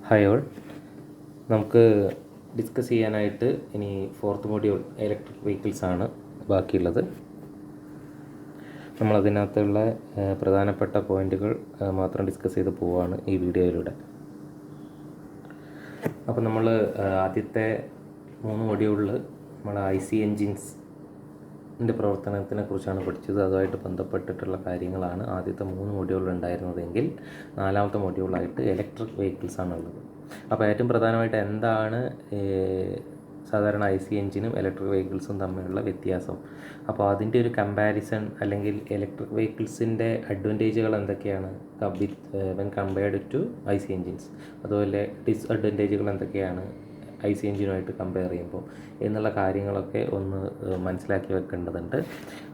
Hi all, നമുക്ക് discuss ചെയ്യാനായിട്ട് ഇനി ഫോർത്ത് മൊഡ്യൂൾ ഇലക്ട്രിക് വെഹിക്കിൾസ് ആണ് ബാക്കിയുള്ളത്. നമ്മളതിനകത്തുള്ള പ്രധാനപ്പെട്ട പോയിൻറ്റുകൾ മാത്രം ഡിസ്കസ് ചെയ്ത് പോവുകയാണ് ഈ വീഡിയോയിലൂടെ. അപ്പോൾ നമ്മൾ ആദ്യത്തെ 3 മൊഡ്യൂളിൽ നമ്മൾ IC എൻജിൻസിൻ്റെ പ്രവർത്തനത്തിനെ കുറിച്ചാണ് പഠിച്ചത്. അതുമായിട്ട് ബന്ധപ്പെട്ടിട്ടുള്ള കാര്യങ്ങളാണ് ആദ്യത്തെ 3 മൊഡ്യൂളിൽ ഉണ്ടായിരുന്നതെങ്കിൽ 4ാമത്തെ മൊഡ്യൂളായിട്ട് ഇലക്ട്രിക് വെഹിക്കിൾസ് ആണുള്ളത്. അപ്പോൾ ഏറ്റവും പ്രധാനമായിട്ട് എന്താണ് സാധാരണ IC എൻജിനും ഇലക്ട്രിക് വെഹിക്കിൾസും തമ്മിലുള്ള വ്യത്യാസം, അപ്പോൾ അതിൻ്റെ ഒരു കമ്പാരിസൺ, അല്ലെങ്കിൽ ഇലക്ട്രിക് വെഹിക്കിൾസിൻ്റെ അഡ്വാൻറ്റേജുകൾ എന്തൊക്കെയാണ് when compared to IC engines, അതുപോലെ ഡിസ്അഡ്വാൻറ്റേജുകൾ എന്തൊക്കെയാണ് IC എൻജിനുമായിട്ട് കമ്പയർ ചെയ്യുമ്പോൾ എന്നുള്ള കാര്യങ്ങളൊക്കെ ഒന്ന് മനസ്സിലാക്കി വെക്കേണ്ടതുണ്ട്.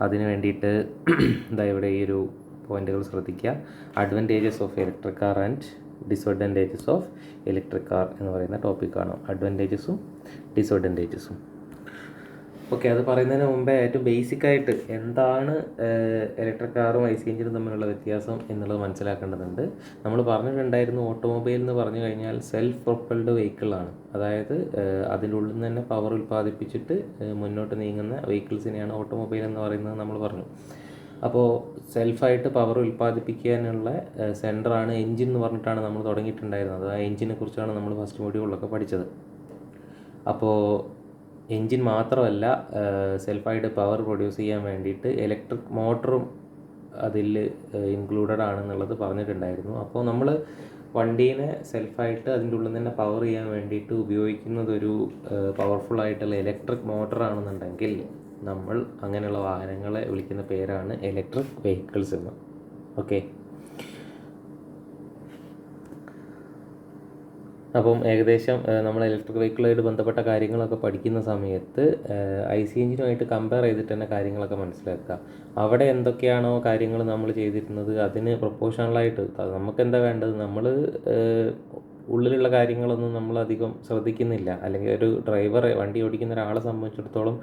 അതിന് വേണ്ടിയിട്ട് ഇവിടെ ഈ ഒരു പോയിൻറ്റുകൾ ശ്രദ്ധിക്കുക. Advantages of electric car and disadvantages of electric car എന്ന് പറയുന്ന ടോപ്പിക്കാണ്. അഡ്വാൻറ്റേജസും ഡിസ്അഡ്വാൻറ്റേജസും. ഓക്കെ, അത് പറയുന്നതിന് മുമ്പേ ഏറ്റവും ബേസിക്കായിട്ട് എന്താണ് ഇലക്ട്രിക് കാറും IC എൻജിനും തമ്മിലുള്ള വ്യത്യാസം എന്നുള്ളത് മനസ്സിലാക്കേണ്ടതുണ്ട്. നമ്മൾ പറഞ്ഞിട്ടുണ്ടായിരുന്നു, ഓട്ടോമൊബൈൽ എന്ന് പറഞ്ഞു കഴിഞ്ഞാൽ സെൽഫ് പ്രൊപ്പൽഡ് വെഹിക്കിളാണ്. അതായത് അതിൻ്റെ ഉള്ളിൽ നിന്ന് തന്നെ പവർ ഉൽപ്പാദിപ്പിച്ചിട്ട് മുന്നോട്ട് നീങ്ങുന്ന വെഹിക്കിൾസിനെയാണ് ഓട്ടോമൊബൈൽ എന്ന് പറയുന്നത് നമ്മൾ പറഞ്ഞു. അപ്പോൾ സെൽഫായിട്ട് പവർ ഉൽപ്പാദിപ്പിക്കാനുള്ള സെൻറ്ററാണ് എൻജിൻ എന്ന് പറഞ്ഞിട്ടാണ് നമ്മൾ തുടങ്ങിയിട്ടുണ്ടായിരുന്നത്. ആ എൻജിനെ കുറിച്ചാണ് നമ്മൾ ഫസ്റ്റ് മൊഡ്യൂളിലൊക്കെ പഠിച്ചത്. അപ്പോൾ എൻജിൻ മാത്രമല്ല, സെൽഫായിട്ട് പവർ പ്രൊഡ്യൂസ് ചെയ്യാൻ വേണ്ടിയിട്ട് ഇലക്ട്രിക് മോട്ടറും അതിൽ ഇൻക്ലൂഡഡ് ആണെന്നുള്ളത് പറഞ്ഞിട്ടുണ്ടായിരുന്നു. അപ്പോൾ നമ്മൾ വണ്ടീനെ സെൽഫായിട്ട് അതിൻ്റെ ഉള്ളിൽ തന്നെ പവർ ചെയ്യാൻ വേണ്ടിയിട്ട് ഉപയോഗിക്കുന്നതൊരു പവർഫുള്ളായിട്ടുള്ള ഇലക്ട്രിക് മോട്ടറാണെന്നുണ്ടെങ്കിൽ നമ്മൾ അങ്ങനെയുള്ള വാഹനങ്ങളെ വിളിക്കുന്ന പേരാണ് ഇലക്ട്രിക് വെഹിക്കിൾസ് എന്ന്. ഓക്കെ, അപ്പം ഏകദേശം നമ്മൾ ഇലക്ട്രിക് വെഹിക്കിളുമായിട്ട് ബന്ധപ്പെട്ട കാര്യങ്ങളൊക്കെ പഠിക്കുന്ന സമയത്ത് IC എൻജിനുമായിട്ട് കമ്പയർ ചെയ്തിട്ട് തന്നെ കാര്യങ്ങളൊക്കെ മനസ്സിലാക്കുക. അവിടെ എന്തൊക്കെയാണോ കാര്യങ്ങൾ നമ്മൾ ചെയ്തിരുന്നത് അതിന് പ്രൊപ്പോർഷണലായിട്ട് നമുക്ക് എന്താ വേണ്ടത്, നമ്മൾ ഉള്ളിലുള്ള കാര്യങ്ങളൊന്നും നമ്മളധികം ശ്രദ്ധിക്കുന്നില്ല. അല്ലെങ്കിൽ ഒരു ഡ്രൈവറെ, വണ്ടി ഓടിക്കുന്ന ഒരാളെ സംബന്ധിച്ചിടത്തോളം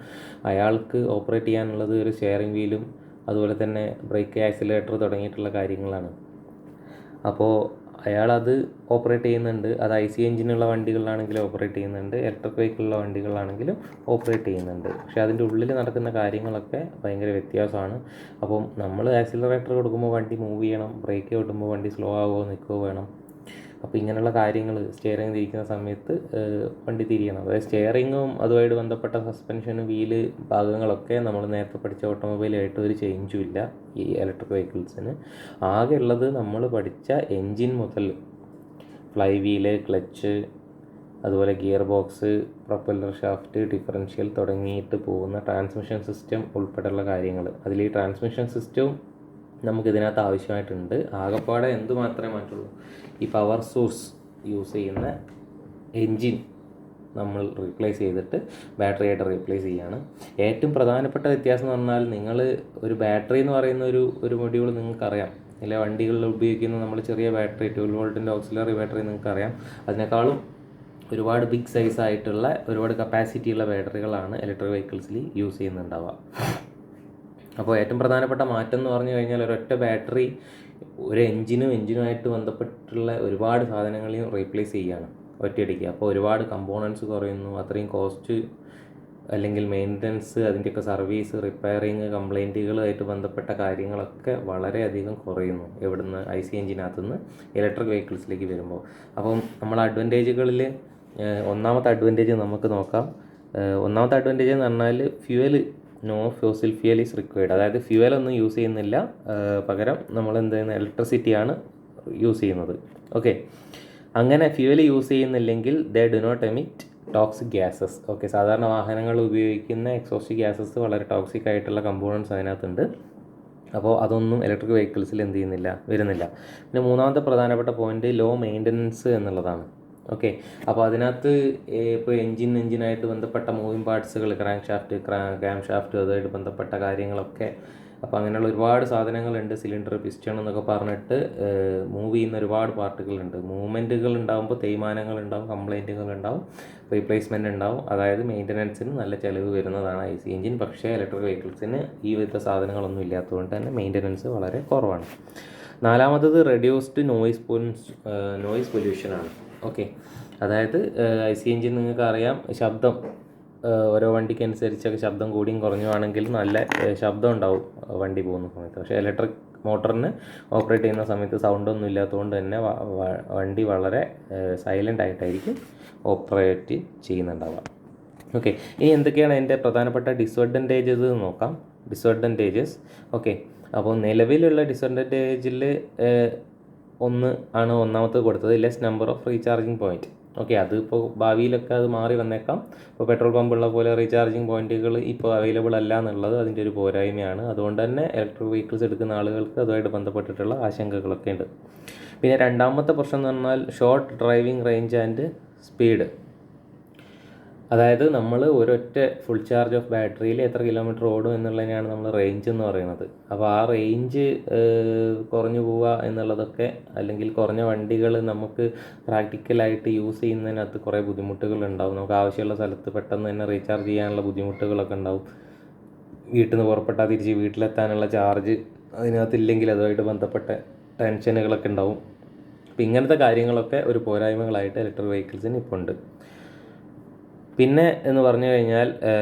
അയാൾക്ക് ഓപ്പറേറ്റ് ചെയ്യാനുള്ളത് ഒരു സ്റ്റിയറിംഗ് വീലും അതുപോലെ തന്നെ ബ്രേക്ക്, ആക്സിലറേറ്റർ തുടങ്ങിയിട്ടുള്ള കാര്യങ്ങളാണ്. അപ്പോൾ അയാളത് ഓപ്പറേറ്റ് ചെയ്യുന്നുണ്ട്. അത് IC എൻജിനുള്ള വണ്ടികളിലാണെങ്കിലും ഓപ്പറേറ്റ് ചെയ്യുന്നുണ്ട്, ഇലക്ട്രിക് വെഹിക്കിളുള്ള വണ്ടികളിലാണെങ്കിലും ഓപ്പറേറ്റ് ചെയ്യുന്നുണ്ട്. പക്ഷേ അതിൻ്റെ ഉള്ളിൽ നടക്കുന്ന കാര്യങ്ങളൊക്കെ ഭയങ്കര വ്യത്യാസമാണ്. അപ്പം നമ്മൾ ആക്സിലറേറ്റർ കൊടുക്കുമ്പോൾ വണ്ടി മൂവ് ചെയ്യണം, ബ്രേക്ക് കൊടുക്കുമ്പോൾ വണ്ടി സ്ലോ ആവുമോ നിൽക്കുകയോ വേണം. അപ്പോൾ ഇങ്ങനെയുള്ള കാര്യങ്ങൾ, സ്റ്റിയറിംഗ് തിരിക്കുന്ന സമയത്ത് വണ്ടി തിരിയണം. അതായത് സ്റ്റിയറിങ്ങും അതുമായിട്ട് ബന്ധപ്പെട്ട സസ്പെൻഷനും വീല് ഭാഗങ്ങളൊക്കെ നമ്മൾ നേരത്തെ പഠിച്ച ഓട്ടോമൊബൈലായിട്ട് ഒരു ചേഞ്ചും ഇല്ല ഈ ഇലക്ട്രിക് വെഹിക്കിൾസിന്. ആകെ ഉള്ളത് നമ്മൾ പഠിച്ച എൻജിൻ മുതൽ ഫ്ലൈ വീല്, ക്ലച്ച്, അതുപോലെ gear box, propeller shaft, differential തുടങ്ങിയിട്ട് പോകുന്ന ട്രാൻസ്മിഷൻ സിസ്റ്റം ഉൾപ്പെടെയുള്ള കാര്യങ്ങൾ. അതിൽ ഈ ട്രാൻസ്മിഷൻ സിസ്റ്റവും നമുക്കിതിനകത്ത് ആവശ്യമായിട്ടുണ്ട്. ആകെപ്പാടെ എന്ത് മാത്രമേ മാറ്റുള്ളൂ, ഈ പവർ സോഴ്സ് യൂസ് ചെയ്യുന്ന എൻജിൻ നമ്മൾ റീപ്ലേസ് ചെയ്തിട്ട് ബാറ്ററി ആയിട്ട് റീപ്ലേസ് ചെയ്യുകയാണ്. ഏറ്റവും പ്രധാനപ്പെട്ട വ്യത്യാസം എന്ന് പറഞ്ഞാൽ, നിങ്ങൾ ഒരു ബാറ്ററി എന്ന് പറയുന്ന ഒരു മൊഡ്യൂൾ നിങ്ങൾക്കറിയാം, ഇല്ല വണ്ടികളിൽ ഉപയോഗിക്കുന്ന നമ്മൾ ചെറിയ ബാറ്ററി 12 വോൾട്ടിൻ്റെ ഓക്സിലറി ബാറ്ററി നിങ്ങൾക്കറിയാം. അതിനേക്കാളും ഒരുപാട് ബിഗ് സൈസ് ആയിട്ടുള്ള ഒരുപാട് കപ്പാസിറ്റിയുള്ള ബാറ്ററികളാണ് ഇലക്ട്രിക് വെഹിക്കിൾസിൽ യൂസ് ചെയ്യുന്നുണ്ടാവുക. അപ്പോൾ ഏറ്റവും പ്രധാനപ്പെട്ട മാറ്റം എന്ന് പറഞ്ഞു കഴിഞ്ഞാൽ, ഒരൊറ്റ ബാറ്ററി ഒരു എൻജിനുമായിട്ട് ബന്ധപ്പെട്ടുള്ള ഒരുപാട് സാധനങ്ങളെയും റീപ്ലേസ് ചെയ്യുകയാണ് ഒറ്റയടിക്ക്. അപ്പോൾ ഒരുപാട് കമ്പോണൻസ് കുറയുന്നു. അത്രയും കോസ്റ്റ് അല്ലെങ്കിൽ മെയിൻ്റനൻസ്, അതിൻ്റെയൊക്കെ സർവീസ്, റിപ്പയറിങ്, കംപ്ലൈൻറ്റുകളുമായിട്ട് ബന്ധപ്പെട്ട കാര്യങ്ങളൊക്കെ വളരെയധികം കുറയുന്നു. എവിടുന്ന് IC എൻജിനകത്തുനിന്ന് ഇലക്ട്രിക് വെഹിക്കിൾസിലേക്ക് വരുമ്പോൾ. അപ്പം നമ്മൾ അഡ്വാൻറ്റേജുകളിൽ ഒന്നാമത്തെ അഡ്വാൻറ്റേജ് നമുക്ക് നോക്കാം. ഒന്നാമത്തെ അഡ്വാൻറ്റേജ് എന്ന് പറഞ്ഞാൽ fuel, no fossil fuel is required. അതായത് ഫ്യൂവലൊന്നും യൂസ് ചെയ്യുന്നില്ല, പകരം നമ്മൾ എന്ത് ചെയ്യുന്ന ഇലക്ട്രിസിറ്റിയാണ് യൂസ് ചെയ്യുന്നത്. ഓക്കെ, അങ്ങനെ ഫ്യൂവൽ യൂസ് ചെയ്യുന്നില്ലെങ്കിൽ they do not emit toxic gases. Okay, സാധാരണ വാഹനങ്ങൾ ഉപയോഗിക്കുന്ന എക്സോസ്റ്റ് ഗ്യാസസ് വളരെ ടോക്സിക് ആയിട്ടുള്ള കമ്പോണൻസ് അതിനകത്തുണ്ട്. അപ്പോൾ അതൊന്നും ഇലക്ട്രിക് വെഹിക്കിൾസിൽ എന്ത് ചെയ്യുന്നില്ല, വരുന്നില്ല. പിന്നെ മൂന്നാമത്തെ പ്രധാനപ്പെട്ട പോയിന്റ് ലോ മെയിൻ്റനൻസ് എന്നുള്ളതാണ്. ഓക്കെ, അപ്പോൾ അതിനകത്ത് ഇപ്പോൾ എൻജിനായിട്ട് ബന്ധപ്പെട്ട മൂവിങ് പാർട്സുകൾ, ക്രാങ്ക് ഷാഫ്റ്റ്, ക്യാം ഷാഫ്റ്റ്, അതുമായിട്ട് ബന്ധപ്പെട്ട കാര്യങ്ങളൊക്കെ, അപ്പോൾ അങ്ങനെയുള്ള ഒരുപാട് സാധനങ്ങളുണ്ട്. സിലിണ്ടർ, പിസ്റ്റൺ എന്നൊക്കെ പറഞ്ഞിട്ട് മൂവ് ചെയ്യുന്ന ഒരുപാട് പാർട്ടുകളുണ്ട്. മൂവ്മെൻറ്റുകൾ ഉണ്ടാകുമ്പോൾ തേയ്മാനങ്ങൾ ഉണ്ടാവും, കംപ്ലൈൻറ്റുകൾ ഉണ്ടാവും, റീപ്ലേസ്മെൻറ്റ് ഉണ്ടാവും. അതായത് മെയിൻ്റനൻസിന് നല്ല ചിലവ് വരുന്നതാണ് IC എൻജിൻ. പക്ഷേ ഇലക്ട്രിക് വെഹിക്കിൾസിന് ഈ വിധ സാധനങ്ങളൊന്നും ഇല്ലാത്തതുകൊണ്ട് തന്നെ മെയിൻ്റനൻസ് വളരെ കുറവാണ്. നാലാമത്തത് റെഡ്യൂസ്ഡ് നോയിസ് പൊല്യൂഷനാണ്. ഓക്കെ, അതായത് IC എഞ്ചിൻ നിങ്ങൾക്ക് അറിയാം, ശബ്ദം ഓരോ വണ്ടിക്ക് അനുസരിച്ചൊക്കെ ശബ്ദം കൂടിയും കുറഞ്ഞുവാണെങ്കിൽ നല്ല ശബ്ദം ഉണ്ടാവും വണ്ടി പോകുന്ന സമയത്ത്. പക്ഷേ ഇലക്ട്രിക് മോട്ടറിന് ഓപ്പറേറ്റ് ചെയ്യുന്ന സമയത്ത് സൗണ്ടൊന്നും ഇല്ലാത്തതുകൊണ്ട് തന്നെ വണ്ടി വളരെ സൈലൻ്റ് ആയിട്ടായിരിക്കും ഓപ്പറേറ്റ് ചെയ്യുന്നുണ്ടാവുക. ഓക്കെ, ഇനി എന്തൊക്കെയാണ് അതിൻ്റെ പ്രധാനപ്പെട്ട ഡിസ്അഡ്വാൻറ്റേജസ് നോക്കാം. ഡിസ്അഡ്വാൻറ്റേജസ്. ഓക്കെ, അപ്പോൾ നിലവിലുള്ള ഡിസ്അഡ്വാൻറ്റേജിൽ ഒന്നാമത്തെ കൊടുത്തത് less number of recharging point. Okay, അതിപ്പോൾ ഭാവിയിലൊക്കെ അത് മാറി വന്നേക്കാം. ഇപ്പോൾ പെട്രോൾ പമ്പുള്ള പോലെ റീചാർജിങ് പോയിൻറ്റുകൾ ഇപ്പോൾ അവൈലബിൾ അല്ല എന്നുള്ളത് അതിൻ്റെ ഒരു പോരായ്മയാണ്. അതുകൊണ്ട് തന്നെ ഇലക്ട്രിക് വെഹിക്കിൾസ് എടുക്കുന്ന ആളുകൾക്ക് അതുമായിട്ട് ബന്ധപ്പെട്ടിട്ടുള്ള ആശങ്കകളൊക്കെ ഉണ്ട്. പിന്നെ രണ്ടാമത്തെ പ്രശ്നം എന്ന് പറഞ്ഞാൽ short driving range and speed. അതായത് നമ്മൾ ഒരൊറ്റ ഫുൾ ചാർജ് ഓഫ് ബാറ്ററിയിൽ എത്ര കിലോമീറ്റർ ഓടും എന്നുള്ളതിനാണ് നമ്മൾ റേഞ്ച് എന്ന് പറയുന്നത്. അപ്പോൾ ആ റേഞ്ച് കുറഞ്ഞു പോവുക എന്നുള്ളതൊക്കെ, അല്ലെങ്കിൽ കുറഞ്ഞ വണ്ടികൾ നമുക്ക് പ്രാക്ടിക്കലായിട്ട് യൂസ് ചെയ്യുന്നതിനകത്ത് കുറേ ബുദ്ധിമുട്ടുകളുണ്ടാവും. നമുക്ക് ആവശ്യമുള്ള സ്ഥലത്ത് പെട്ടെന്ന് തന്നെ റീചാർജ് ചെയ്യാനുള്ള ബുദ്ധിമുട്ടുകളൊക്കെ ഉണ്ടാവും. വീട്ടിൽ നിന്ന് പുറപ്പെട്ടാൽ തിരിച്ച് വീട്ടിലെത്താനുള്ള ചാർജ് അതിനകത്തില്ലെങ്കിൽ അതുമായിട്ട് ബന്ധപ്പെട്ട ടെൻഷനുകളൊക്കെ ഉണ്ടാവും. അപ്പോൾ ഇങ്ങനത്തെ കാര്യങ്ങളൊക്കെ ഒരു പോരായ്മകളായിട്ട് ഇലക്ട്രിക് വെഹിക്കിൾസിന് ഇപ്പോൾ ഉണ്ട്. പിന്നെ എന്ന് പറഞ്ഞു കഴിഞ്ഞാൽ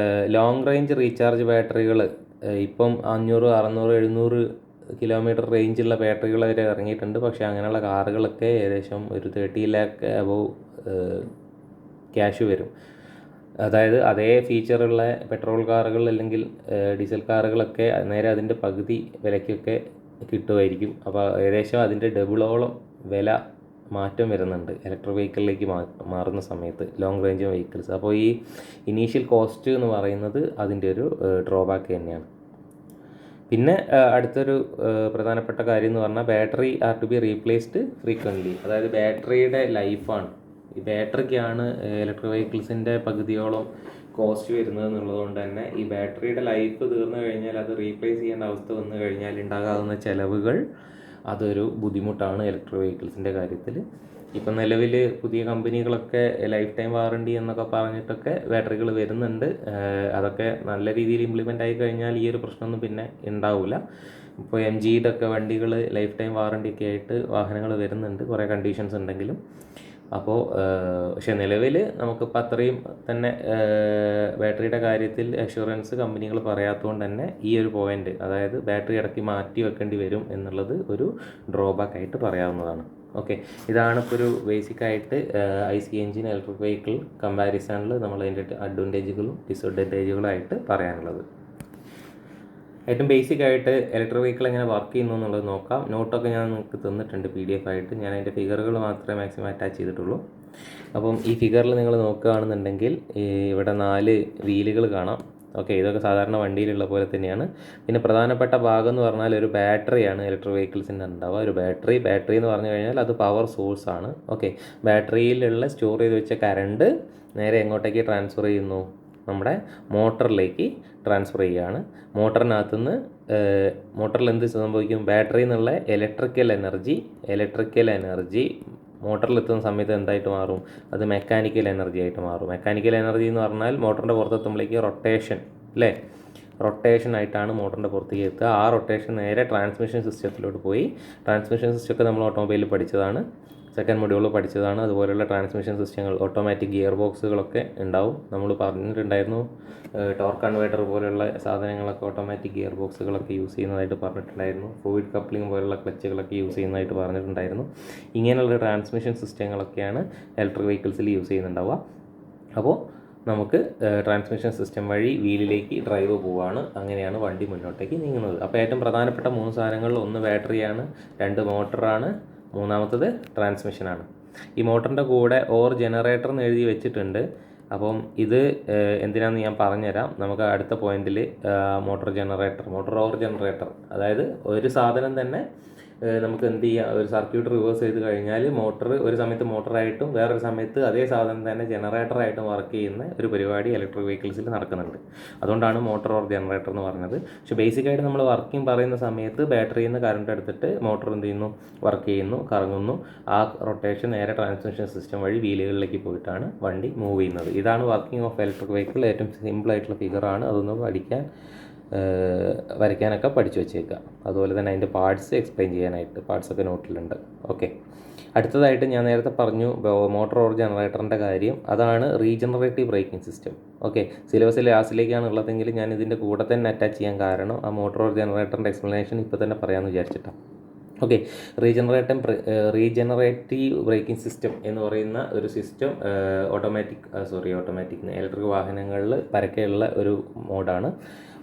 ലോങ് റേഞ്ച് റീചാർജ് ബാറ്ററികൾ ഇപ്പം 500, 600, 700 കിലോമീറ്റർ റേഞ്ചുള്ള ബാറ്ററികൾ വരെ ഇറങ്ങിയിട്ടുണ്ട്. പക്ഷേ അങ്ങനെയുള്ള കാറുകളൊക്കെ ഏകദേശം ഒരു 30 lakh അബവ് ക്യാഷ് വരും. അതായത് അതേ ഫീച്ചറുള്ള പെട്രോൾ കാറുകൾ അല്ലെങ്കിൽ ഡീസൽ കാറുകളൊക്കെ നേരെ അതിൻ്റെ പകുതി വിലയ്ക്കൊക്കെ കിട്ടുമായിരിക്കും. അപ്പോൾ ഏകദേശം അതിൻ്റെ ഡബിളോളം വില മാറ്റം വരുന്നുണ്ട് ഇലക്ട്രിക് വെഹിക്കിളിലേക്ക് മാറുന്ന സമയത്ത്, ലോങ് റേഞ്ച് വെഹിക്കിൾസ്. അപ്പോൾ ഈ ഇനീഷ്യൽ കോസ്റ്റ് എന്ന് പറയുന്നത് അതിൻ്റെ ഒരു ഡ്രോബാക്ക് തന്നെയാണ്. പിന്നെ അടുത്തൊരു പ്രധാനപ്പെട്ട കാര്യം എന്ന് പറഞ്ഞാൽ battery are to be replaced frequently. അതായത് ബാറ്ററിയുടെ ലൈഫാണ്, ഈ ബാറ്ററിക്കാണ് ഇലക്ട്രിക് വെഹിക്കിൾസിൻ്റെ പകുതിയോളം കോസ്റ്റ് വരുന്നത് എന്നുള്ളതുകൊണ്ട് തന്നെ ഈ ബാറ്ററിയുടെ ലൈഫ് തീർന്നു കഴിഞ്ഞാൽ അത് റീപ്ലേസ് ചെയ്യേണ്ട അവസ്ഥ വന്നു കഴിഞ്ഞാൽ ഉണ്ടാകാവുന്ന ചിലവുകൾ അതൊരു ബുദ്ധിമുട്ടാണ് ഇലക്ട്രിക് വെഹിക്കിൾസിൻ്റെ കാര്യത്തിൽ. ഇപ്പം നിലവിൽ പുതിയ കമ്പനികളൊക്കെ ലൈഫ് ടൈം വാറണ്ടി എന്നൊക്കെ പറഞ്ഞിട്ടൊക്കെ ബാറ്ററികൾ വരുന്നുണ്ട്. അതൊക്കെ നല്ല രീതിയിൽ ഇംപ്ലിമെൻ്റ് ആയി കഴിഞ്ഞാൽ ഈ ഒരു പ്രശ്നമൊന്നും പിന്നെ ഉണ്ടാവില്ല. ഇപ്പോൾ MGയുടെ ഒക്കെ വണ്ടികൾ ലൈഫ് ടൈം വാറണ്ടി ഒക്കെ ആയിട്ട് വാഹനങ്ങൾ വരുന്നുണ്ട്, കുറേ കണ്ടീഷൻസ് ഉണ്ടെങ്കിലും. അപ്പോൾ പക്ഷേ നിലവിൽ നമുക്കിപ്പോൾ അത്രയും തന്നെ ബാറ്ററിയുടെ കാര്യത്തിൽ അഷ്വറൻസ് കമ്പനികൾ പറയാത്തതുകൊണ്ട് തന്നെ ഈ ഒരു പോയിൻ്റ്, അതായത് ബാറ്ററി ഇടയ്ക്ക് മാറ്റി വെക്കേണ്ടി വരും എന്നുള്ളത് ഒരു ഡ്രോബാക്ക് ആയിട്ട് പറയാവുന്നതാണ്. ഓക്കെ, ഇതാണ് ഇപ്പോൾ ഒരു ബേസിക്കായിട്ട് IC എഞ്ചിൻ ഇലക്ട്രിക് വെഹിക്കിൾ കമ്പാരിസണിൽ നമ്മൾ അതിൻ്റെ അഡ്വാൻറ്റേജുകളും ഡിസ്അഡ്വാൻറ്റേജുകളായിട്ട് പറയാനുള്ളത്. ഏറ്റവും ബേസിക്കായിട്ട് ഇലക്ട്രിക് വെഹിക്കിൾ എങ്ങനെ വർക്ക് ചെയ്യുന്നു എന്നുള്ളത് നോക്കാം. നോട്ടൊക്കെ ഞാൻ നിങ്ങൾക്ക് തന്നിട്ടുണ്ട് PDF ആയിട്ട്. ഞാൻ അതിൻ്റെ ഫിഗറുകൾ മാത്രമേ മാക്സിമം അറ്റാച്ച് ചെയ്തിട്ടുള്ളൂ. അപ്പം ഈ ഫിഗറിൽ നിങ്ങൾ നോക്കുകയാണെന്നുണ്ടെങ്കിൽ ഇവിടെ 4 വീലുകൾ കാണാം. ഓക്കെ, ഇതൊക്കെ സാധാരണ വണ്ടിയിലുള്ള പോലെ തന്നെയാണ്. പിന്നെ പ്രധാനപ്പെട്ട ഭാഗം എന്ന് പറഞ്ഞാൽ ഒരു ബാറ്ററിയാണ് ഇലക്ട്രിക് വെഹിക്കിൾസിൻ്റെ ഉണ്ടാവുക. ഒരു ബാറ്ററി എന്ന് പറഞ്ഞു കഴിഞ്ഞാൽ അത് പവർ സോഴ്സാണ്. ഓക്കെ, ബാറ്ററിയിലുള്ള സ്റ്റോർ ചെയ്ത് വെച്ച കറണ്ട് നേരെ എങ്ങോട്ടേക്ക് ട്രാൻസ്ഫർ ചെയ്യുന്നു? നമ്മുടെ മോട്ടറിലേക്ക് ട്രാൻസ്ഫർ ചെയ്യുകയാണ്. മോട്ടറിനകത്തുനിന്ന് മോട്ടറിൽ എന്ത് സംഭവിക്കും? ബാറ്ററിയിൽ നിന്നുള്ള ഇലക്ട്രിക്കൽ എനർജി മോട്ടറിലെത്തുന്ന സമയത്ത് എന്തായിട്ട് മാറും? അത് മെക്കാനിക്കൽ എനർജി ആയിട്ട് മാറും. മെക്കാനിക്കൽ എനർജി എന്ന് പറഞ്ഞാൽ മോട്ടറിൻ്റെ പുറത്തെത്തുമ്പോഴേക്ക് റൊട്ടേഷൻ, അല്ലേ? റൊട്ടേഷൻ ആയിട്ടാണ് മോട്ടറിൻ്റെ പുറത്തേക്ക് എത്തുക. ആ റൊട്ടേഷൻ നേരെ ട്രാൻസ്മിഷൻ സിസ്റ്റത്തിലോട്ട് പോയി. ട്രാൻസ്മിഷൻ സിസ്റ്റമൊക്കെ നമ്മൾ ഓട്ടോമൊബൈലിൽ പഠിച്ചതാണ്, സെക്കൻഡ് മൊഡ്യൂളിൽ പഠിച്ചതാണ്. അതുപോലെയുള്ള ട്രാൻസ്മിഷൻ സിസ്റ്റങ്ങൾ, ഓട്ടോമാറ്റിക് ഗിയർ ബോക്സുകളൊക്കെ ഉണ്ടാവും. നമ്മൾ പറഞ്ഞിട്ടുണ്ടായിരുന്നു, ടോർക്ക് കൺവേർട്ടർ പോലെയുള്ള സാധനങ്ങളൊക്കെ ഓട്ടോമാറ്റിക് ഗിയർ ബോക്സുകളൊക്കെ യൂസ് ചെയ്യുന്നതായിട്ട് പറഞ്ഞിട്ടുണ്ടായിരുന്നു. ഫ്ലൂയിഡ് കപ്ലിംഗ് പോലുള്ള ക്ലച്ചുകളൊക്കെ യൂസ് ചെയ്യുന്നതായിട്ട് പറഞ്ഞിട്ടുണ്ടായിരുന്നു. ഇങ്ങനെയുള്ള ട്രാൻസ്മിഷൻ സിസ്റ്റങ്ങളൊക്കെയാണ് ഇലക്ട്രിക് വെഹിക്കിൾസിൽ യൂസ് ചെയ്യുന്നുണ്ടാവുക. അപ്പോൾ നമുക്ക് ട്രാൻസ്മിഷൻ സിസ്റ്റം വഴി വീലിലേക്ക് ഡ്രൈവ് പോവുകയാണ്. അങ്ങനെയാണ് വണ്ടി മുന്നോട്ടേക്ക് നീങ്ങുന്നത്. അപ്പോൾ ഏറ്റവും പ്രധാനപ്പെട്ട 3 സാധനങ്ങളിൽ ഒന്ന് ബാറ്ററിയാണ്, 2 മോട്ടറാണ്, മൂന്നാമത്തത് ട്രാൻസ്മിഷനാണ്. ഈ മോട്ടറിൻ്റെ കൂടെ ഓർ ജനറേറ്റർ എന്ന് എഴുതി വെച്ചിട്ടുണ്ട്. അപ്പം ഇത് എന്തിനാണെന്ന് ഞാൻ പറഞ്ഞുതരാം. നമുക്ക് അടുത്ത പോയിന്റിൽ മോട്ടോർ ഓർ ജനറേറ്റർ, അതായത് ഒരു സാധനം തന്നെ നമുക്ക് എന്ത് ചെയ്യാം, ഒരു സർക്യൂട്ട് റിവേഴ്സ് ചെയ്ത് കഴിഞ്ഞാൽ മോട്ടർ ഒരു സമയത്ത് മോട്ടറായിട്ടും വേറൊരു സമയത്ത് അതേ സാധനം തന്നെ ജനറേറ്ററായിട്ടും വർക്ക് ചെയ്യുന്ന ഒരു പരിപാടി ഇലക്ട്രിക് വെഹിക്കിൾസിൽ നടക്കുന്നുണ്ട്. അതുകൊണ്ടാണ് മോട്ടോർ ഓർ ജനറേറ്റർ എന്ന് പറഞ്ഞത്. പക്ഷേ ബേസിക്കായിട്ട് നമ്മൾ വർക്കിംഗ് പറയുന്ന സമയത്ത് ബാറ്ററിയിൽ നിന്ന് കറണ്ട് എടുത്തിട്ട് മോട്ടോർ എന്ത് ചെയ്യുന്നു? വർക്ക് ചെയ്യുന്നു, കറങ്ങുന്നു. ആ റൊട്ടേഷൻ നേരെ ട്രാൻസ്മിഷൻ സിസ്റ്റം വഴി വീലുകളിലേക്ക് പോയിട്ടാണ് വണ്ടി മൂവ് ചെയ്യുന്നത്. ഇതാണ് വർക്കിംഗ് ഓഫ് ഇലക്ട്രിക് വെഹിക്കിൾ. ഏറ്റവും സിമ്പിളായിട്ടുള്ള ഫിഗറാണ്, അതൊന്ന് പഠിക്കാൻ വരയ്ക്കാനൊക്കെ പഠിച്ചു വെച്ചേക്കുക. അതുപോലെ തന്നെ അതിൻ്റെ പാർട്സ് എക്സ്പ്ലെയിൻ ചെയ്യാനായിട്ട് പാർട്സൊക്കെ നോട്ടിലുണ്ട്. ഓക്കെ, അടുത്തതായിട്ട് ഞാൻ നേരത്തെ പറഞ്ഞു മോട്ടോർ ഓർ ജനറേറ്ററിൻ്റെ കാര്യം. അതാണ് റീജനറേറ്റീവ് ബ്രേക്കിംഗ് സിസ്റ്റം. ഓക്കെ, സിലബസിൽ ലാസ്റ്റിലേക്കാണ് ഉള്ളതെങ്കിൽ ഞാൻ ഇതിൻ്റെ കൂടെ തന്നെ അറ്റാച്ച് ചെയ്യാൻ കാരണം ആ മോട്ടോർ ഓർ ജനറേറ്ററിൻ്റെ എക്സ്പ്ലനേഷൻ ഇപ്പോൾ തന്നെ പറയാമെന്ന് വിചാരിച്ചിട്ടാണ്. ഓക്കെ, റീജനറേറ്റീവ് ബ്രേക്കിംഗ് സിസ്റ്റം എന്ന് പറയുന്ന ഒരു സിസ്റ്റം ഓട്ടോമാറ്റിക് ഇലക്ട്രിക് വാഹനങ്ങളിൽ പരക്കെയുള്ള ഒരു മോഡാണ്.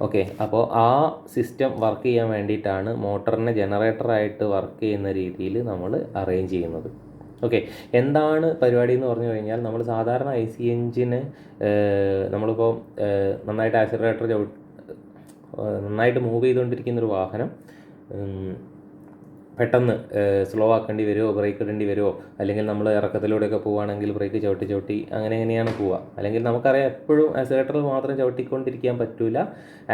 ഓക്കെ, അപ്പോൾ ആ സിസ്റ്റം വർക്ക് ചെയ്യാൻ വേണ്ടിയിട്ടാണ് മോട്ടറിനെ ജനറേറ്ററായിട്ട് വർക്ക് ചെയ്യുന്ന രീതിയിൽ നമ്മൾ അറേഞ്ച് ചെയ്യുന്നത്. ഓക്കെ, എന്താണ് പരിപാടി എന്ന് പറഞ്ഞു കഴിഞ്ഞാൽ, നമ്മൾ സാധാരണ IC എഞ്ചിന് നമ്മളിപ്പോൾ നന്നായിട്ട് ആക്സിലറേറ്റർ നന്നായിട്ട് മൂവ് ചെയ്തുകൊണ്ടിരിക്കുന്നൊരു വാഹനം പെട്ടെന്ന് സ്ലോ ആക്കേണ്ടി വരുമോ, ബ്രേക്ക് ഇടേണ്ടി വരുമോ, അല്ലെങ്കിൽ നമ്മൾ ഇറക്കത്തിലൂടെയൊക്കെ പോവുകയാണെങ്കിൽ ബ്രേക്ക് ചവിട്ടി അങ്ങനെയാണ് പോവുക. അല്ലെങ്കിൽ നമുക്കറിയാം എപ്പോഴും ആക്സിലറേറ്ററിൽ മാത്രം ചവിട്ടിക്കൊണ്ടിരിക്കാൻ പറ്റില്ല.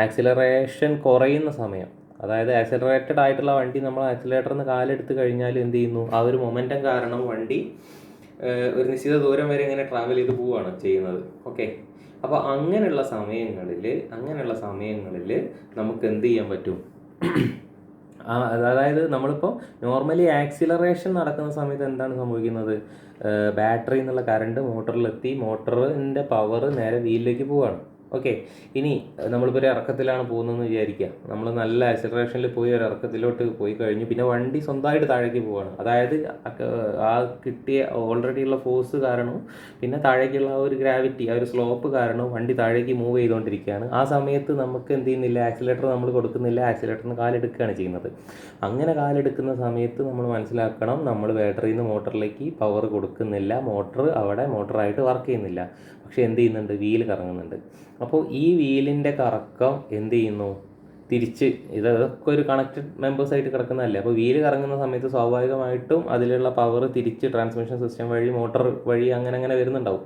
ആക്സിലറേഷൻ കുറയുന്ന സമയം, അതായത് ആക്സിലറേറ്റഡ് ആയിട്ടുള്ള വണ്ടി നമ്മൾ ആക്സിലറേറ്ററിൽ നിന്ന് കാലെടുത്ത് കഴിഞ്ഞാൽ എന്ത് ചെയ്യുന്നു, ആ ഒരു മൊമെൻറ്റം കാരണം വണ്ടി ഒരു നിശ്ചിത ദൂരം വരെ ഇങ്ങനെ ട്രാവൽ ചെയ്ത് പോവുകയാണ് ചെയ്യുന്നത്. ഓക്കെ, അപ്പോൾ അങ്ങനെയുള്ള സമയങ്ങളിൽ നമുക്ക് എന്ത് ചെയ്യാൻ പറ്റും, അതായത് നമ്മളിപ്പോൾ നോർമലി ആക്സിലറേഷൻ നടക്കുന്ന സമയത്ത് എന്താണ് സംഭവിക്കുന്നത്, ബാറ്ററി എന്നുള്ള കറണ്ട് മോട്ടറിലെത്തി മോട്ടറിൻ്റെ പവർ നേരെ വീലിലേക്ക് പോവുകയാണ്. ഓക്കെ, ഇനി നമ്മളിപ്പോൾ ഒരു ഇറക്കത്തിലാണ് പോകുന്നതെന്ന് വിചാരിക്കുക. നമ്മൾ നല്ല ആക്സിലറേഷനിൽ പോയി ഒരു ഇറക്കത്തിലോട്ട് പോയി കഴിഞ്ഞു, പിന്നെ വണ്ടി സ്വന്തമായിട്ട് താഴേക്ക് പോവുകയാണ്. അതായത് ആ കിട്ടിയ ഓൾറെഡി ഉള്ള ഫോഴ്സ് കാരണവും പിന്നെ താഴേക്കുള്ള ആ ഒരു ഗ്രാവിറ്റി, ആ ഒരു സ്ലോപ്പ് കാരണവും വണ്ടി താഴേക്ക് മൂവ് ചെയ്തുകൊണ്ടിരിക്കുകയാണ്. ആ സമയത്ത് നമുക്ക് എന്ത് ചെയ്യുന്നില്ല, ആക്സിലേറ്റർ നമ്മൾ കൊടുക്കുന്നില്ല, ആക്സിലേറ്ററിന് കാലെടുക്കുകയാണ് ചെയ്യുന്നത്. അങ്ങനെ കാലെടുക്കുന്ന സമയത്ത് നമ്മൾ മനസ്സിലാക്കണം, നമ്മൾ ബാറ്ററിയിൽ നിന്ന് മോട്ടറിലേക്ക് പവർ കൊടുക്കുന്നില്ല, മോട്ടറായിട്ട് വർക്ക് ചെയ്യുന്നില്ല. പക്ഷേ എന്ത് ചെയ്യുന്നുണ്ട്, വീല് കറങ്ങുന്നുണ്ട്. അപ്പോൾ ഈ വീലിൻ്റെ കറക്കം എന്ത് ചെയ്യുന്നു, ഇതൊക്കെ ഒരു കണക്റ്റഡ് മെമ്പേഴ്സായിട്ട് കിടക്കുന്നതല്ലേ. അപ്പോൾ വീല് കറങ്ങുന്ന സമയത്ത് സ്വാഭാവികമായിട്ടും അതിലുള്ള പവർ തിരിച്ച് ട്രാൻസ്മിഷൻ സിസ്റ്റം വഴി മോട്ടർ വഴി അങ്ങനെ വരുന്നുണ്ടാവും.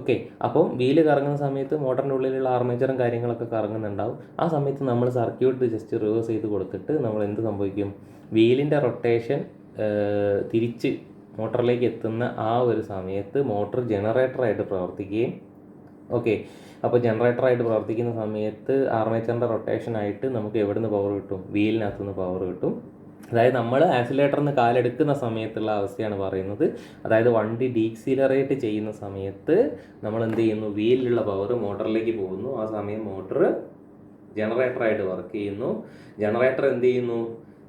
ഓക്കെ, അപ്പം വീല് കറങ്ങുന്ന സമയത്ത് മോട്ടറിൻ്റെ ഉള്ളിലുള്ള ആർമേച്ചറും കാര്യങ്ങളൊക്കെ കറങ്ങുന്നുണ്ടാവും. ആ സമയത്ത് നമ്മൾ സർക്യൂട്ട് ജസ്റ്റ് റിവേഴ്സ് ചെയ്ത് കൊടുത്തിട്ട് നമ്മൾ എന്ത് സംഭവിക്കും, വീലിൻ്റെ റൊട്ടേഷൻ തിരിച്ച് മോട്ടറിലേക്ക് എത്തുന്ന ആ ഒരു സമയത്ത് മോട്ടർ ജനറേറ്ററായിട്ട് പ്രവർത്തിക്കുകയും, ഓക്കെ, അപ്പോൾ ജനറേറ്ററായിട്ട് പ്രവർത്തിക്കുന്ന സമയത്ത് ആർമേച്ചറിൻ്റെ റൊട്ടേഷനായിട്ട് നമുക്ക് എവിടെ നിന്ന് പവർ കിട്ടും, വീലിനകത്തുനിന്ന് പവർ കിട്ടും. അതായത് നമ്മൾ ആക്സിലേറ്ററിൽ നിന്ന് കാലെടുക്കുന്ന സമയത്തുള്ള അവസ്ഥയാണ് പറയുന്നത്. അതായത് വണ്ടി ഡീക്സിലറേറ്റ് ചെയ്യുന്ന സമയത്ത് നമ്മൾ എന്ത് ചെയ്യുന്നു, വീലിലുള്ള പവർ മോട്ടറിലേക്ക് പോകുന്നു. ആ സമയം മോട്ടർ ജനറേറ്ററായിട്ട് വർക്ക് ചെയ്യുന്നു. ജനറേറ്റർ എന്ത് ചെയ്യുന്നു,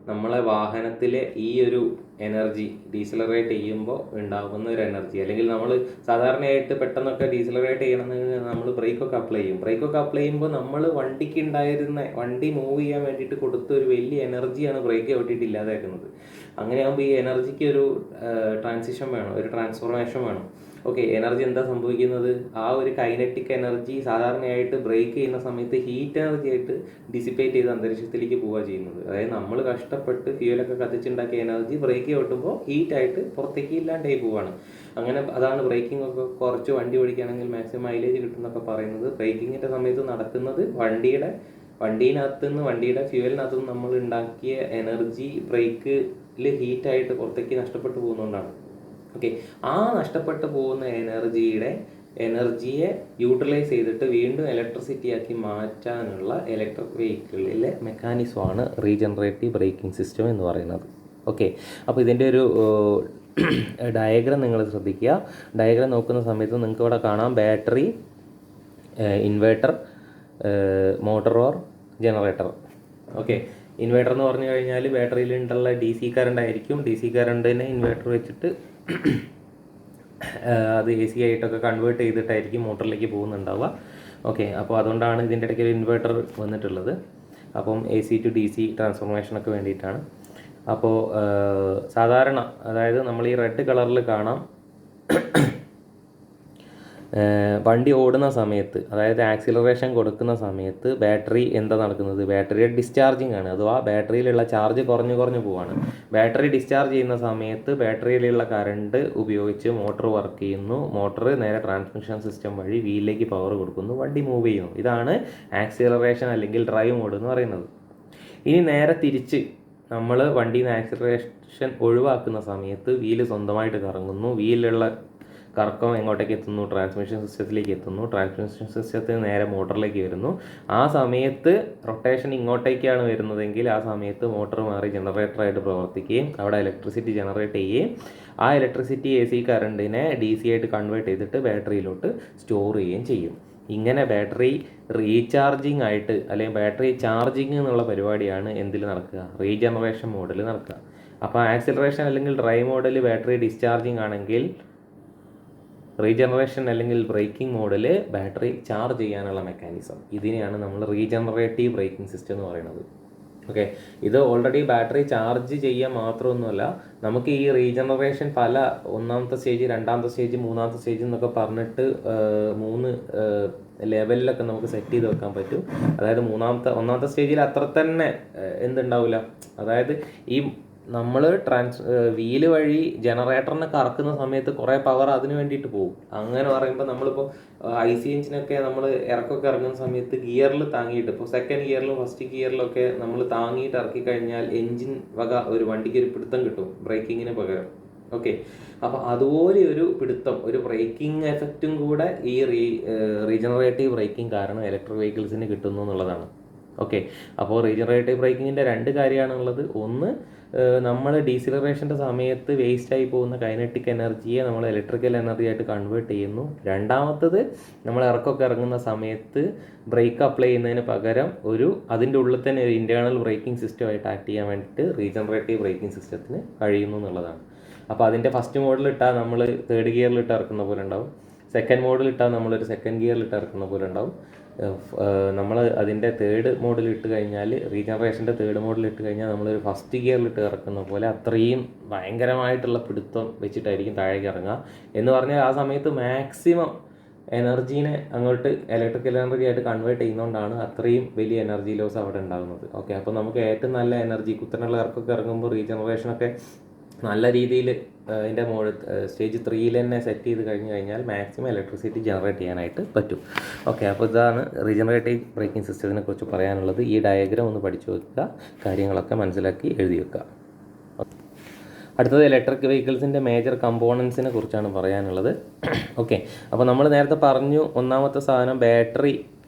നമ്മളെ വാഹനത്തിലെ ഈ ഒരു എനർജി ഡീസലറേറ്റ് ചെയ്യുമ്പോൾ ഉണ്ടാകുന്ന ഒരു എനർജി, അല്ലെങ്കിൽ നമ്മൾ സാധാരണയായിട്ട് പെട്ടെന്നൊക്കെ ഡീസലറേറ്റ് ചെയ്യണമെന്ന് നമ്മൾ ബ്രേക്കൊക്കെ അപ്ലൈ ചെയ്യുമ്പോൾ നമ്മൾ വണ്ടി മൂവ് ചെയ്യാൻ വേണ്ടിയിട്ട് കൊടുത്ത ഒരു വലിയ എനർജിയാണ് ബ്രേക്ക് ചവിട്ടിയിട്ട് ഇല്ലാതാക്കുന്നത്. അങ്ങനെയാകുമ്പോൾ ഈ എനർജിക്ക് ഒരു ട്രാൻസിഷൻ വേണം, ഒരു ട്രാൻസ്ഫോർമേഷൻ വേണം. ഓക്കെ, എനർജി എന്താ സംഭവിക്കുന്നത്, ആ ഒരു കൈനറ്റിക് എനർജി സാധാരണയായിട്ട് ബ്രേക്ക് ചെയ്യുന്ന സമയത്ത് ഹീറ്റ് എനർജി ആയിട്ട് ഡിസിപ്പേറ്റ് ചെയ്ത് അന്തരീക്ഷത്തിലേക്ക് പോവുക ചെയ്യുന്നത്. അതായത് നമ്മൾ കഷ്ടപ്പെട്ട് ഫ്യൂലൊക്കെ കത്തിച്ചുണ്ടാക്കിയ എനർജി ബ്രേക്ക് ചവിട്ടുമ്പോൾ ഹീറ്റായിട്ട് പുറത്തേക്ക് ഇല്ലാണ്ടായി പോവുകയാണ്. അങ്ങനെ അതാണ് ബ്രേക്കിംഗ് ഒക്കെ കുറച്ച് വണ്ടി ഓടിക്കുകയാണെങ്കിൽ മാക്സിമം മൈലേജ് കിട്ടുമെന്നൊക്കെ പറയുന്നത്. ബ്രേക്കിങ്ങിൻ്റെ സമയത്ത് നടക്കുന്നത് വണ്ടിയുടെ ഫ്യൂവലിനകത്തു നിന്ന് നമ്മൾ ഉണ്ടാക്കിയ എനർജി ബ്രേക്കിൽ ഹീറ്റായിട്ട് പുറത്തേക്ക് നഷ്ടപ്പെട്ടു പോകുന്നതുകൊണ്ടാണ്. ഓക്കെ, ആ നഷ്ടപ്പെട്ടു പോകുന്ന എനർജിയെ യൂട്ടിലൈസ് ചെയ്തിട്ട് വീണ്ടും ഇലക്ട്രിസിറ്റി ആക്കി മാറ്റാനുള്ള ഇലക്ട്രിക് വെഹിക്കിളിലെ മെക്കാനിസമാണ് റീജനറേറ്റീവ് ബ്രേക്കിംഗ് സിസ്റ്റം എന്ന് പറയുന്നത്. ഓക്കെ, അപ്പോൾ ഇതിൻ്റെ ഒരു ഡയഗ്രാം നിങ്ങൾ ശ്രദ്ധിക്കുക. ഡയഗ്രാം നോക്കുന്ന സമയത്ത് നിങ്ങൾക്ക് ഇവിടെ കാണാം battery, inverter, motor or generator. Okay, inverter എന്ന് പറഞ്ഞു കഴിഞ്ഞാൽ ബാറ്ററിയിലുള്ള DC കറണ്ട് ആയിരിക്കും. DC കറണ്ടിനെ ഇൻവേർട്ടർ വെച്ചിട്ട് അത് AC ആയിട്ടൊക്കെ കൺവേർട്ട് ചെയ്തിട്ടായിരിക്കും മോട്ടറിലേക്ക് പോകുന്നുണ്ടാവുക. ഓക്കെ, അപ്പോൾ അതുകൊണ്ടാണ് ഇതിൻ്റെ ഇടയ്ക്ക് ഒരു ഇൻവേർട്ടർ വന്നിട്ടുള്ളത്. അപ്പം AC to DC ട്രാൻസ്ഫോർമേഷനൊക്കെ വേണ്ടിയിട്ടാണ്. അപ്പോൾ സാധാരണ, അതായത് നമ്മൾ ഈ റെഡ് കളറിൽ കാണാം, വണ്ടി ഓടുന്ന സമയത്ത്, അതായത് ആക്സിലറേഷൻ കൊടുക്കുന്ന സമയത്ത് ബാറ്ററി എന്താ നടക്കുന്നത്, ബാറ്ററിയുടെ ഡിസ്ചാർജിങ് ആണ്. അഥവാ ബാറ്ററിയിലുള്ള ചാർജ് കുറഞ്ഞു പോവാണ്. ബാറ്ററി ഡിസ്ചാർജ് ചെയ്യുന്ന സമയത്ത് ബാറ്ററിയിലുള്ള കറണ്ട് ഉപയോഗിച്ച് മോട്ടോർ വർക്ക് ചെയ്യുന്നു. മോട്ടോർ നേരെ ട്രാൻസ്മിഷൻ സിസ്റ്റം വഴി വീലിലേക്ക് പവർ കൊടുക്കുന്നു, വണ്ടി മൂവ് ചെയ്യുന്നു. ഇതാണ് ആക്സിലറേഷൻ അല്ലെങ്കിൽ ഡ്രൈവ് മോഡ് എന്ന് പറയുന്നത്. ഇനി നേരെ തിരിച്ച് നമ്മൾ വണ്ടിയിൽ നിന്ന് ആക്സിലറേഷൻ ഒഴിവാക്കുന്ന സമയത്ത് വീല് സ്വന്തമായിട്ട് കറങ്ങുന്നു. വീലിലുള്ള കറക്കം എങ്ങോട്ടേക്ക് എത്തുന്നു, ട്രാൻസ്മിഷൻ സിസ്റ്റത്തിലേക്ക് എത്തുന്നു, ട്രാൻസ്മിഷൻ സിസ്റ്റത്തിൽ നേരെ മോട്ടറിലേക്ക് വരുന്നു. ആ സമയത്ത് റൊട്ടേഷൻ ഇങ്ങോട്ടേക്കാണ് വരുന്നതെങ്കിൽ ആ സമയത്ത് മോട്ടർ മാറി ജനറേറ്ററായിട്ട് പ്രവർത്തിക്കുകയും അവിടെ ഇലക്ട്രിസിറ്റി ജനറേറ്റ് ചെയ്യുകയും ആ ഇലക്ട്രിസിറ്റി AC കറണ്ടിനെ DC ആയിട്ട് കൺവേർട്ട് ചെയ്തിട്ട് ബാറ്ററിയിലോട്ട് സ്റ്റോർ ചെയ്യുകയും ചെയ്യും. ഇങ്ങനെ ബാറ്ററി റീചാർജിങ് ആയിട്ട് അല്ലെങ്കിൽ ബാറ്ററി ചാർജിങ് എന്നുള്ള പരിപാടിയാണ് എന്തിൽ നടക്കുക, റീജനറേഷൻ മോഡിൽ നടക്കുക. അപ്പോൾ ആക്സിലറേഷൻ അല്ലെങ്കിൽ ഡ്രൈവ് മോഡിൽ ബാറ്ററി ഡിസ്ചാർജിങ് ആണെങ്കിൽ റീജനറേഷൻ അല്ലെങ്കിൽ ബ്രേക്കിംഗ് മോഡിൽ ബാറ്ററി ചാർജ് ചെയ്യാനുള്ള മെക്കാനിസം, ഇതിനെയാണ് നമ്മൾ റീജനറേറ്റീവ് ബ്രേക്കിംഗ് സിസ്റ്റം എന്ന് പറയുന്നത്. ഓക്കെ, ഇത് ഓൾറെഡി ബാറ്ററി ചാർജ് ചെയ്യാൻ മാത്രമൊന്നുമല്ല, നമുക്ക് ഈ റീജനറേഷൻ പല ഒന്നാമത്തെ സ്റ്റേജ്, രണ്ടാമത്തെ സ്റ്റേജ്, മൂന്നാമത്തെ സ്റ്റേജ് എന്നൊക്കെ പറഞ്ഞിട്ട് 3 ലെവലിലൊക്കെ നമുക്ക് സെറ്റ് ചെയ്ത് വെക്കാൻ പറ്റും. അതായത് ഒന്നാമത്തെ സ്റ്റേജിൽ അത്ര തന്നെ എന്തുണ്ടാവില്ല, അതായത് ഈ നമ്മൾ വീല് വഴി ജനറേറ്ററിനെ കറക്കുന്ന സമയത്ത് കുറേ പവർ അതിന് വേണ്ടിയിട്ട് പോകും. അങ്ങനെ പറയുമ്പോൾ നമ്മളിപ്പോൾ IC എഞ്ചിനൊക്കെ നമ്മൾ ഇറക്കൊക്കെ ഇറങ്ങുന്ന സമയത്ത് ഗിയറിൽ താങ്ങിയിട്ട്, ഇപ്പോൾ സെക്കൻഡ് ഗിയറിലും ഫസ്റ്റ് ഗിയറിലൊക്കെ നമ്മൾ താങ്ങിയിട്ട് ഇറക്കി കഴിഞ്ഞാൽ എഞ്ചിൻ വക ഒരു വണ്ടിക്ക് ഒരു പിടുത്തം കിട്ടും ബ്രേക്കിങ്ങിന് പകരം. ഓക്കെ, അപ്പോൾ അതുപോലെ ഒരു പിടുത്തം, ഒരു ബ്രേക്കിംഗ് എഫക്റ്റും കൂടെ ഈ റീജനറേറ്റീവ് ബ്രേക്കിംഗ് കാരണം ഇലക്ട്രിക് വെഹിക്കിൾസിന് കിട്ടുന്നു എന്നുള്ളതാണ്. ഓക്കെ, അപ്പോൾ റീജനറേറ്റീവ് ബ്രേക്കിങ്ങിൻ്റെ 2 കാര്യമാണുള്ളത്. ഒന്ന്, നമ്മൾ ഡീസിലറേഷൻ്റെ സമയത്ത് വേസ്റ്റായി പോകുന്ന കൈനറ്റിക് എനർജിയെ നമ്മൾ ഇലക്ട്രിക്കൽ എനർജി ആയിട്ട് കൺവേർട്ട് ചെയ്യുന്നു. രണ്ടാമത്തത്, നമ്മൾ ഇറക്കൊക്കെ ഇറങ്ങുന്ന സമയത്ത് ബ്രേക്ക് അപ്ലൈ ചെയ്യുന്നതിന് പകരം അതിൻ്റെ ഉള്ളിൽ തന്നെ ഒരു ഇൻറ്റേർണൽ ബ്രേക്കിംഗ് സിസ്റ്റമായിട്ട് ആക്ട് ചെയ്യാൻ വേണ്ടിയിട്ട് റീജനറേറ്റീവ് ബ്രേക്കിംഗ് സിസ്റ്റത്തിന് കഴിയുന്നു എന്നുള്ളതാണ്. അപ്പോൾ അതിൻ്റെ ഫസ്റ്റ് മോഡിലിട്ടാൽ നമ്മൾ തേർഡ് ഗിയറിലിട്ട് ഇറക്കുന്ന പോലെ ഉണ്ടാവും, സെക്കൻഡ് മോഡിലിട്ടാൽ നമ്മളൊരു സെക്കൻഡ് ഗിയറിലിട്ട് ഇറക്കുന്ന പോലെ ഉണ്ടാവും. നമ്മൾ അതിൻ്റെ തേർഡ് മോഡിൽ ഇട്ട് കഴിഞ്ഞാൽ, റീജനറേഷൻ്റെ തേർഡ് മോഡിൽ ഇട്ട് കഴിഞ്ഞാൽ നമ്മളൊരു ഫസ്റ്റ് ഗിയറിലിട്ട് ഇറക്കുന്ന പോലെ അത്രയും ഭയങ്കരമായിട്ടുള്ള പിടുത്തം വെച്ചിട്ടായിരിക്കും താഴേക്ക് ഇറങ്ങുക. എന്ന് പറഞ്ഞാൽ ആ സമയത്ത് മാക്സിമം എനർജീനെ അങ്ങോട്ട് ഇലക്ട്രിക്കൽ എനർജി ആയിട്ട് കൺവേർട്ട് ചെയ്യുന്നതുകൊണ്ടാണ് അത്രയും വലിയ എനർജി ലോസ് അവിടെ ഉണ്ടാകുന്നത്. ഓക്കെ, അപ്പോൾ നമുക്ക് ഏറ്റവും നല്ല എനർജി കുത്തനുള്ള ഇറക്കൊക്കെ ഇറങ്ങുമ്പോൾ റീജനറേഷനൊക്കെ നല്ല രീതിയിൽ അതിൻ്റെ സ്റ്റേജ് 3 തന്നെ സെറ്റ് ചെയ്ത് കഴിഞ്ഞാൽ മാക്സിമം ഇലക്ട്രിസിറ്റി ജനറേറ്റ് ചെയ്യാനായിട്ട് പറ്റും. ഓക്കെ, അപ്പോൾ ഇതാണ് റീജനറേറ്റീവ് ബ്രേക്കിംഗ് സിസ്റ്റത്തിനെ കുറിച്ച് പറയാനുള്ളത്. ഈ ഡയഗ്രാം ഒന്ന് പഠിച്ചു വെക്കുക, കാര്യങ്ങളൊക്കെ മനസ്സിലാക്കി എഴുതി വെക്കുക. അടുത്തത് ഇലക്ട്രിക് വെഹിക്കിൾസിൻ്റെ മേജർ കമ്പോണൻസിനെ കുറിച്ചാണ് പറയാനുള്ളത്. ഓക്കെ, അപ്പോൾ നമ്മൾ നേരത്തെ പറഞ്ഞു, ഒന്നാമത്തെ സാധനം ബാറ്ററി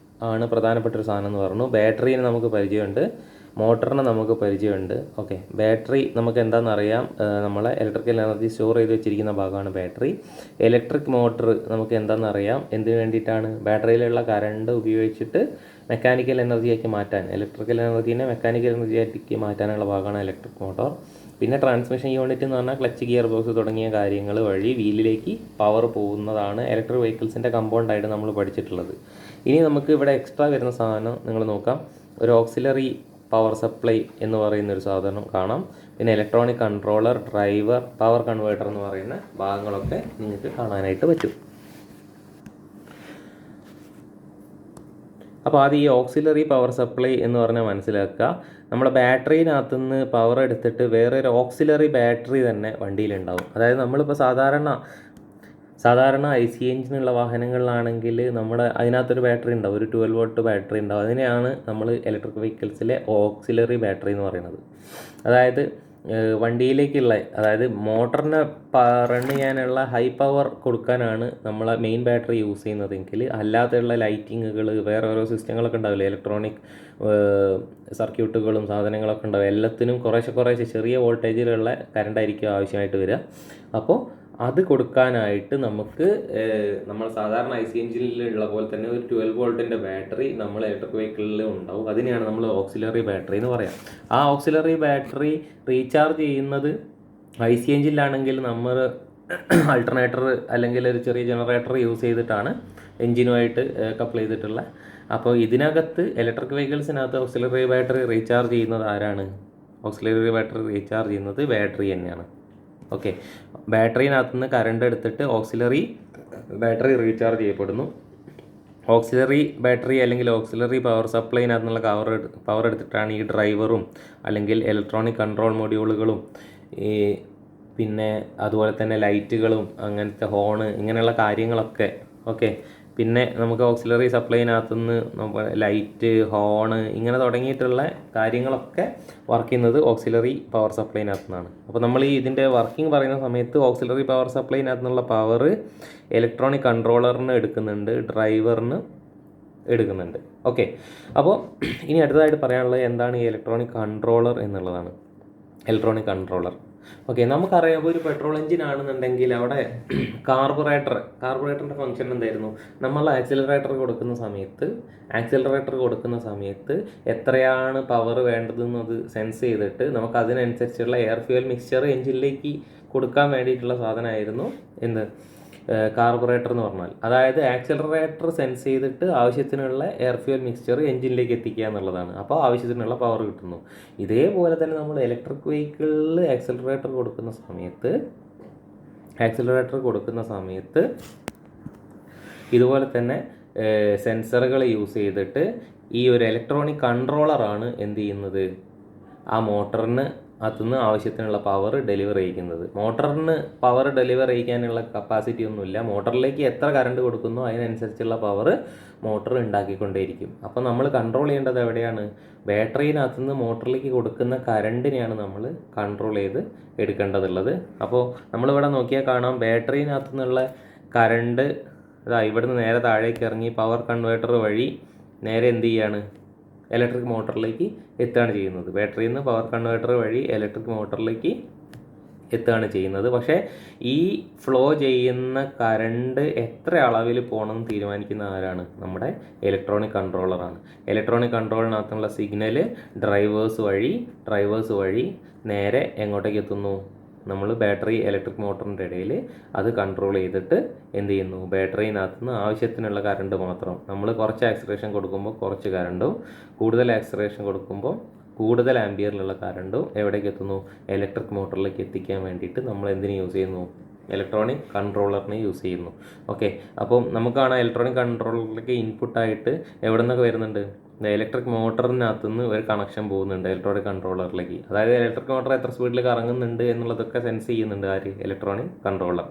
ആണ് പ്രധാനപ്പെട്ടൊരു സാധനം എന്ന് പറഞ്ഞു. ബാറ്ററീനെ നമുക്ക് പരിചയമുണ്ട്, മോട്ടറിന് നമുക്ക് പരിചയമുണ്ട്. ഓക്കെ, ബാറ്ററി നമുക്ക് എന്താണെന്ന് അറിയാം, നമ്മളെ ഇലക്ട്രിക്കൽ എനർജി സ്റ്റോർ ചെയ്ത് വെച്ചിരിക്കുന്ന ഭാഗമാണ് ബാറ്ററി. ഇലക്ട്രിക് മോട്ടർ നമുക്ക് എന്താണെന്ന് അറിയാം, എന്തിനു വേണ്ടിയിട്ടാണ്, ബാറ്ററിയിലുള്ള കറണ്ട് ഉപയോഗിച്ചിട്ട് മെക്കാനിക്കൽ എനർജിയാക്കി മാറ്റാൻ, ഇലക്ട്രിക്കൽ എനർജീനെ മെക്കാനിക്കൽ എനർജിയാക്കി മാറ്റാനുള്ള ഭാഗമാണ് ഇലക്ട്രിക് മോട്ടോർ. പിന്നെ ട്രാൻസ്മിഷൻ യൂണിറ്റ് എന്ന് പറഞ്ഞാൽ ക്ലച്ച്, ഗിയർ ബോക്സ് തുടങ്ങിയ കാര്യങ്ങൾ വഴി വീലിലേക്ക് പവർ പോകുന്നതാണ് ഇലക്ട്രിക് വെഹിക്കിൾസിൻ്റെ കമ്പൗണ്ടായിട്ട് നമ്മൾ പഠിച്ചിട്ടുള്ളത്. ഇനി നമുക്ക് ഇവിടെ എക്സ്ട്രാ വരുന്ന സാധനം നിങ്ങൾ നോക്കാം, ഒരു ഓക്സിലറി പവർ സപ്ലൈ എന്ന് പറയുന്ന ഒരു സാധനം കാണാം. പിന്നെ electronic controller, driver, power converter എന്ന് പറയുന്ന ഭാഗങ്ങളൊക്കെ നിങ്ങൾക്ക് കാണാനായിട്ട് പറ്റും. അപ്പോൾ ആദ്യം ഈ ഓക്സിലറി പവർ സപ്ലൈ എന്ന് പറഞ്ഞാൽ മനസ്സിലാക്കുക, നമ്മുടെ ബാറ്ററിനകത്തു നിന്ന് പവർ എടുത്തിട്ട് വേറെ ഒരു ഓക്സിലറി ബാറ്ററി തന്നെ വണ്ടിയിലുണ്ടാവും. അതായത് നമ്മളിപ്പോൾ സാധാരണ IC എഞ്ചിനുള്ള വാഹനങ്ങളിലാണെങ്കിൽ അതിനകത്തൊരു ബാറ്ററി ഉണ്ടാവും, ഒരു 12 വോൾട്ട് ബാറ്ററി ഉണ്ടാവും. അതിനെയാണ് നമ്മൾ ഇലക്ട്രിക് വെഹിക്കിൾസിലെ ഓക്സിലറി ബാറ്ററി എന്ന് പറയുന്നത്. അതായത് വണ്ടിയിലേക്കുള്ള, അതായത് മോട്ടറിനെ റൺ ചെയ്യാനുള്ള ഹൈ പവർ കൊടുക്കാനാണ് നമ്മൾ മെയിൻ ബാറ്ററി യൂസ് ചെയ്യുന്നതെങ്കിൽ, അല്ലാതെയുള്ള ലൈറ്റിങ്ങുകൾ, വേറെ ഓരോ സിസ്റ്റങ്ങളൊക്കെ ഉണ്ടാവില്ല, ഇലക്ട്രോണിക് സർക്യൂട്ടുകളും സാധനങ്ങളൊക്കെ ഉണ്ടാവും, എല്ലാത്തിനും കുറേശ്ശെ ചെറിയ വോൾട്ടേജിലുള്ള കറണ്ടായിരിക്കും ആവശ്യമായിട്ട് വരിക. അപ്പോൾ അത് കൊടുക്കാനായിട്ട് നമുക്ക് നമ്മൾ സാധാരണ IC എഞ്ചിനിലുള്ള പോലെ തന്നെ ഒരു 12 വോൾട്ടിൻ്റെ ബാറ്ററി നമ്മൾ ഇലക്ട്രിക് വെഹിക്കിളിൽ ഉണ്ടാവും. അതിനെയാണ് നമ്മൾ ഓക്സിലറി ബാറ്ററി എന്ന് പറയാം. ആ ഓക്സിലറി ബാറ്ററി റീചാർജ് ചെയ്യുന്നത് IC എഞ്ചിനിലാണെങ്കിൽ നമ്മൾ അൾട്ടർനേറ്റർ അല്ലെങ്കിൽ ഒരു ചെറിയ ജനറേറ്റർ യൂസ് ചെയ്തിട്ടാണ് എഞ്ചിനുമായിട്ട് കപ്പിൾ ചെയ്തിട്ടുള്ള. അപ്പോൾ ഇതിനകത്ത് ഇലക്ട്രിക് വെഹിക്കിൾസിനകത്ത് ഓക്സിലറി ബാറ്ററി റീചാർജ് ചെയ്യുന്നത് ആരാണ്? ഓക്സിലറി ബാറ്ററി റീചാർജ് ചെയ്യുന്നത് ബാറ്ററി തന്നെയാണ്. ഓക്കെ, ബാറ്ററിനകത്ത് നിന്ന് കറണ്ട് എടുത്തിട്ട് ഓക്സിലറി ബാറ്ററി റീചാർജ് ചെയ്യപ്പെടുന്നു. ഓക്സിലറി ബാറ്ററി അല്ലെങ്കിൽ ഓക്സിലറി പവർ സപ്ലൈനകത്ത് നിന്നുള്ള പവർ എടുത്തിട്ടാണ് ഈ ഡ്രൈവറും അല്ലെങ്കിൽ ഇലക്ട്രോണിക് കൺട്രോൾ മൊഡ്യൂളുകളും പിന്നെ അതുപോലെ തന്നെ ലൈറ്റുകളും അങ്ങനത്തെ ഹോണ് ഇങ്ങനെയുള്ള കാര്യങ്ങളൊക്കെ ഓക്കെ പിന്നെ നമുക്ക് ഓക്സിലറി സപ്ലൈനകത്തുനിന്ന് ലൈറ്റ്, ഹോണ് ഇങ്ങനെ തുടങ്ങിയിട്ടുള്ള കാര്യങ്ങളൊക്കെ വർക്ക് ചെയ്യുന്നത് ഓക്സിലറി പവർ സപ്ലൈനകത്തു നിന്നാണ്. അപ്പോൾ നമ്മൾ ഈ ഇതിൻ്റെ വർക്കിംഗ് പറയുന്ന സമയത്ത് ഓക്സിലറി പവർ സപ്ലൈനകത്തു നിന്നുള്ള പവർ ഇലക്ട്രോണിക് കൺട്രോളറിന് എടുക്കുന്നുണ്ട്, ഡ്രൈവറിന് എടുക്കുന്നുണ്ട്. ഓക്കെ, അപ്പോൾ ഇനി അടുത്തതായിട്ട് പറയാനുള്ളത് എന്താണ് ഈ ഇലക്ട്രോണിക് കൺട്രോളർ എന്നുള്ളതാണ്. ഇലക്ട്രോണിക് കൺട്രോളർ, ഓക്കെ, നമുക്കറിയാം ഒരു പെട്രോൾ എഞ്ചിൻ ആണെന്നുണ്ടെങ്കിൽ അവിടെ കാർബറേറ്ററിൻ്റെ ഫംഗ്ഷൻ എന്തായിരുന്നു? നമ്മൾ ആക്സിലറേറ്റർ കൊടുക്കുന്ന സമയത്ത് എത്രയാണ് പവർ വേണ്ടതെന്നത് സെൻസ് ചെയ്തിട്ട് നമുക്ക് അതിനനുസരിച്ചുള്ള എയർ ഫ്യൂവൽ മിക്സ്ചർ എഞ്ചിനിലേക്ക് കൊടുക്കാൻ വേണ്ടിയിട്ടുള്ള സാധനമായിരുന്നു എന്ത്? കാർബറേറ്റർ എന്ന് പറഞ്ഞാൽ. അതായത് ആക്സിലറേറ്റർ സെൻസ് ചെയ്തിട്ട് ആവശ്യത്തിനുള്ള എയർ ഫ്യൂവൽ മിക്സ്ചർ എഞ്ചിനിലേക്ക് എത്തിക്കുക എന്നുള്ളതാണ്. അപ്പോൾ ആവശ്യത്തിനുള്ള പവർ കിട്ടുന്നു. ഇതേപോലെ തന്നെ നമ്മൾ ഇലക്ട്രിക് വെഹിക്കിളിൽ ആക്സിലറേറ്റർ കൊടുക്കുന്ന സമയത്ത് ഇതുപോലെ തന്നെ സെൻസറുകൾ യൂസ് ചെയ്തിട്ട് ഈ ഒരു ഇലക്ട്രോണിക് കൺട്രോളറാണ് എന്ത് ചെയ്യുന്നത്? ആ മോട്ടറിന് അതിന്ന് ആവശ്യത്തിനുള്ള പവർ ഡെലിവർ ചെയ്യിക്കുന്നത്. മോട്ടറിന് പവർ ഡെലിവർ ചെയ്യിക്കാനുള്ള കപ്പാസിറ്റി ഒന്നുമില്ല. മോട്ടറിലേക്ക് എത്ര കറണ്ട് കൊടുക്കുന്നോ അതിനനുസരിച്ചുള്ള പവർ മോട്ടർ ഉണ്ടാക്കിക്കൊണ്ടേയിരിക്കും. അപ്പോൾ നമ്മൾ കൺട്രോൾ ചെയ്യേണ്ടത് എവിടെയാണ്? ബാറ്ററിനകത്തുനിന്ന് മോട്ടറിലേക്ക് കൊടുക്കുന്ന കറണ്ടിനെയാണ് നമ്മൾ കൺട്രോൾ ചെയ്ത് എടുക്കേണ്ടതുള്ളത്. അപ്പോൾ നമ്മളിവിടെ നോക്കിയാൽ കാണാം, ബാറ്ററിനകത്തു നിന്നുള്ള കറണ്ട് ഇവിടുന്ന് നേരെ താഴേക്ക് ഇറങ്ങി പവർ കൺവേർട്ടർ വഴി നേരെ എന്ത് ചെയ്യാണ്? ഇലക്ട്രിക് മോട്ടറിലേക്ക് എത്തുകയാണ് ചെയ്യുന്നത്. ബാറ്ററിയിൽ നിന്ന് പവർ കൺവേർട്ടർ വഴി ഇലക്ട്രിക് മോട്ടറിലേക്ക് എത്തുകയാണ് ചെയ്യുന്നത്. പക്ഷേ ഈ ഫ്ലോ ചെയ്യുന്ന കറണ്ട് എത്ര അളവിൽ പോകണമെന്ന് തീരുമാനിക്കുന്ന ആരാണ്? നമ്മുടെ ഇലക്ട്രോണിക് കൺട്രോളറാണ്. ഇലക്ട്രോണിക് കൺട്രോളിനകത്തുള്ള സിഗ്നൽ ഡ്രൈവേഴ്സ് വഴി നേരെ എങ്ങോട്ടേക്ക് എത്തുന്നു? നമ്മൾ ബാറ്ററി ഇലക്ട്രിക് മോട്ടറിൻ്റെ ഇടയിൽ അത് കൺട്രോൾ ചെയ്തിട്ട് എന്ത് ചെയ്യുന്നു? ബാറ്ററിനകത്ത് നിന്ന് ആവശ്യത്തിനുള്ള കറണ്ട് മാത്രം, നമ്മൾ കുറച്ച് ആക്സിലറേഷൻ കൊടുക്കുമ്പോൾ കുറച്ച് കറണ്ടും, കൂടുതൽ ആക്സിലറേഷൻ കൊടുക്കുമ്പോൾ കൂടുതൽ ആംപിയറിലുള്ള കറണ്ടും എവിടേക്ക് എത്തുന്നു? ഇലക്ട്രിക് മോട്ടറിലേക്ക് എത്തിക്കാൻ വേണ്ടിയിട്ട് നമ്മൾ എന്തിനു യൂസ് ചെയ്യുന്നു? ഇലക്ട്രോണിക് കൺട്രോളറിനെ യൂസ് ചെയ്യുന്നു. ഓക്കെ, അപ്പം നമുക്ക് കാണാം ഇലക്ട്രോണിക് കൺട്രോളറിലേക്ക് ഇൻപുട്ടായിട്ട് എവിടെ നിന്നൊക്കെ വരുന്നുണ്ട്? ഇലക്ട്രിക് മോട്ടറിനകത്തുനിന്ന് ഒരു കണക്ഷൻ പോകുന്നുണ്ട് ഇലക്ട്രോണിക് കൺട്രോളറിലേക്ക്. അതായത് ഇലക്ട്രിക് മോട്ടർ എത്ര സ്പീഡിൽ കറങ്ങുന്നുണ്ട് എന്നുള്ളതൊക്കെ സെൻസ് ചെയ്യുന്നുണ്ട് ആര്? Electronic controller.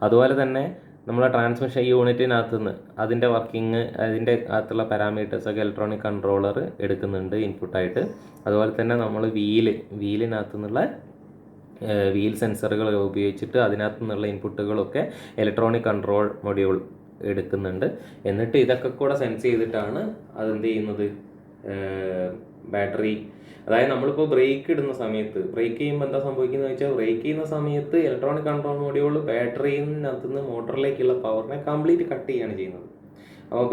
അതുപോലെ തന്നെ നമ്മളെ ട്രാൻസ്മിഷൻ യൂണിറ്റിനകത്തുനിന്ന് അതിൻ്റെ വർക്കിംഗ്, അതിൻ്റെ അകത്തുള്ള പാരാമീറ്റേഴ്സൊക്കെ ഇലക്ട്രോണിക് കൺട്രോളർ എടുക്കുന്നുണ്ട് ഇൻപുട്ടായിട്ട്. അതുപോലെ തന്നെ നമ്മൾ വീലിനകത്തു നിന്നുള്ള വീൽ സെൻസറുകൾ ഉപയോഗിച്ചിട്ട് അതിനകത്തു നിന്നുള്ള ഇൻപുട്ടുകളൊക്കെ ഇലക്ട്രോണിക് കൺട്രോൾ മൊഡ്യൂൾ എടുക്കുന്നുണ്ട്. എന്നിട്ട് ഇതൊക്കെ കൂടെ സെൻസ് ചെയ്തിട്ടാണ് അതെന്ത് ചെയ്യുന്നത്? ബാറ്ററി, അതായത് നമ്മളിപ്പോൾ ബ്രേക്ക് ചെയ്യുമ്പോൾ എന്താ സംഭവിക്കുന്നത് വെച്ചാൽ, ബ്രേക്ക് ചെയ്യുന്ന സമയത്ത് ഇലക്ട്രോണിക് കൺട്രോൾ മൊഡ്യൂൾ ബാറ്ററിനകത്തുനിന്ന് മോട്ടറിലേക്കുള്ള പവറിനെ കംപ്ലീറ്റ് കട്ട് ചെയ്യുകയാണ് ചെയ്യുന്നത്. അപ്പോൾ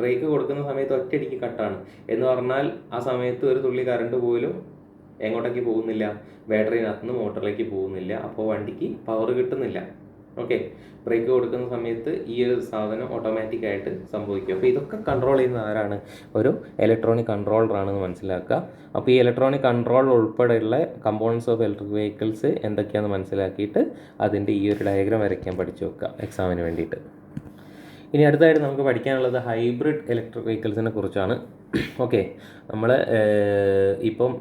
ബ്രേക്ക് കൊടുക്കുന്ന സമയത്ത് ഒറ്റയടിക്ക് കട്ടാണ് എന്ന് പറഞ്ഞാൽ ആ സമയത്ത് ഒരു തുള്ളി കറണ്ട് പോലും എങ്ങോട്ടേക്ക് പോകുന്നില്ല? ബാറ്ററിനകത്തുനിന്ന് മോട്ടറിലേക്ക് പോകുന്നില്ല. അപ്പോൾ വണ്ടിക്ക് പവർ കിട്ടുന്നില്ല. ഓക്കെ, ബ്രേക്ക് കൊടുക്കുന്ന സമയത്ത് ഈ ഒരു സാധനം ഓട്ടോമാറ്റിക്കായിട്ട് സംഭവിക്കും. അപ്പോൾ ഇതൊക്കെ കൺട്രോൾ ചെയ്യുന്ന ആരാണ്? ഒരു ഇലക്ട്രോണിക് കൺട്രോളറാണെന്ന് മനസ്സിലാക്കുക. അപ്പോൾ ഈ ഇലക്ട്രോണിക് കൺട്രോൾ ഉൾപ്പെടെയുള്ള കമ്പോണൻസ് ഓഫ് ഇലക്ട്രിക് വെഹിക്കിൾസ് എന്തൊക്കെയാണെന്ന് മനസ്സിലാക്കിയിട്ട് അതിൻ്റെ ഈ ഒരു ഡയഗ്രാം വരയ്ക്കാൻ പഠിച്ചു വെക്കുക എക്സാമിന് വേണ്ടിയിട്ട്. ഇനി അടുത്തായിട്ട് നമുക്ക് പഠിക്കാനുള്ളത് ഹൈബ്രിഡ് ഇലക്ട്രിക് വെഹിക്കിൾസിനെ കുറിച്ചാണ്. ഓക്കെ, നമ്മൾ ഇപ്പം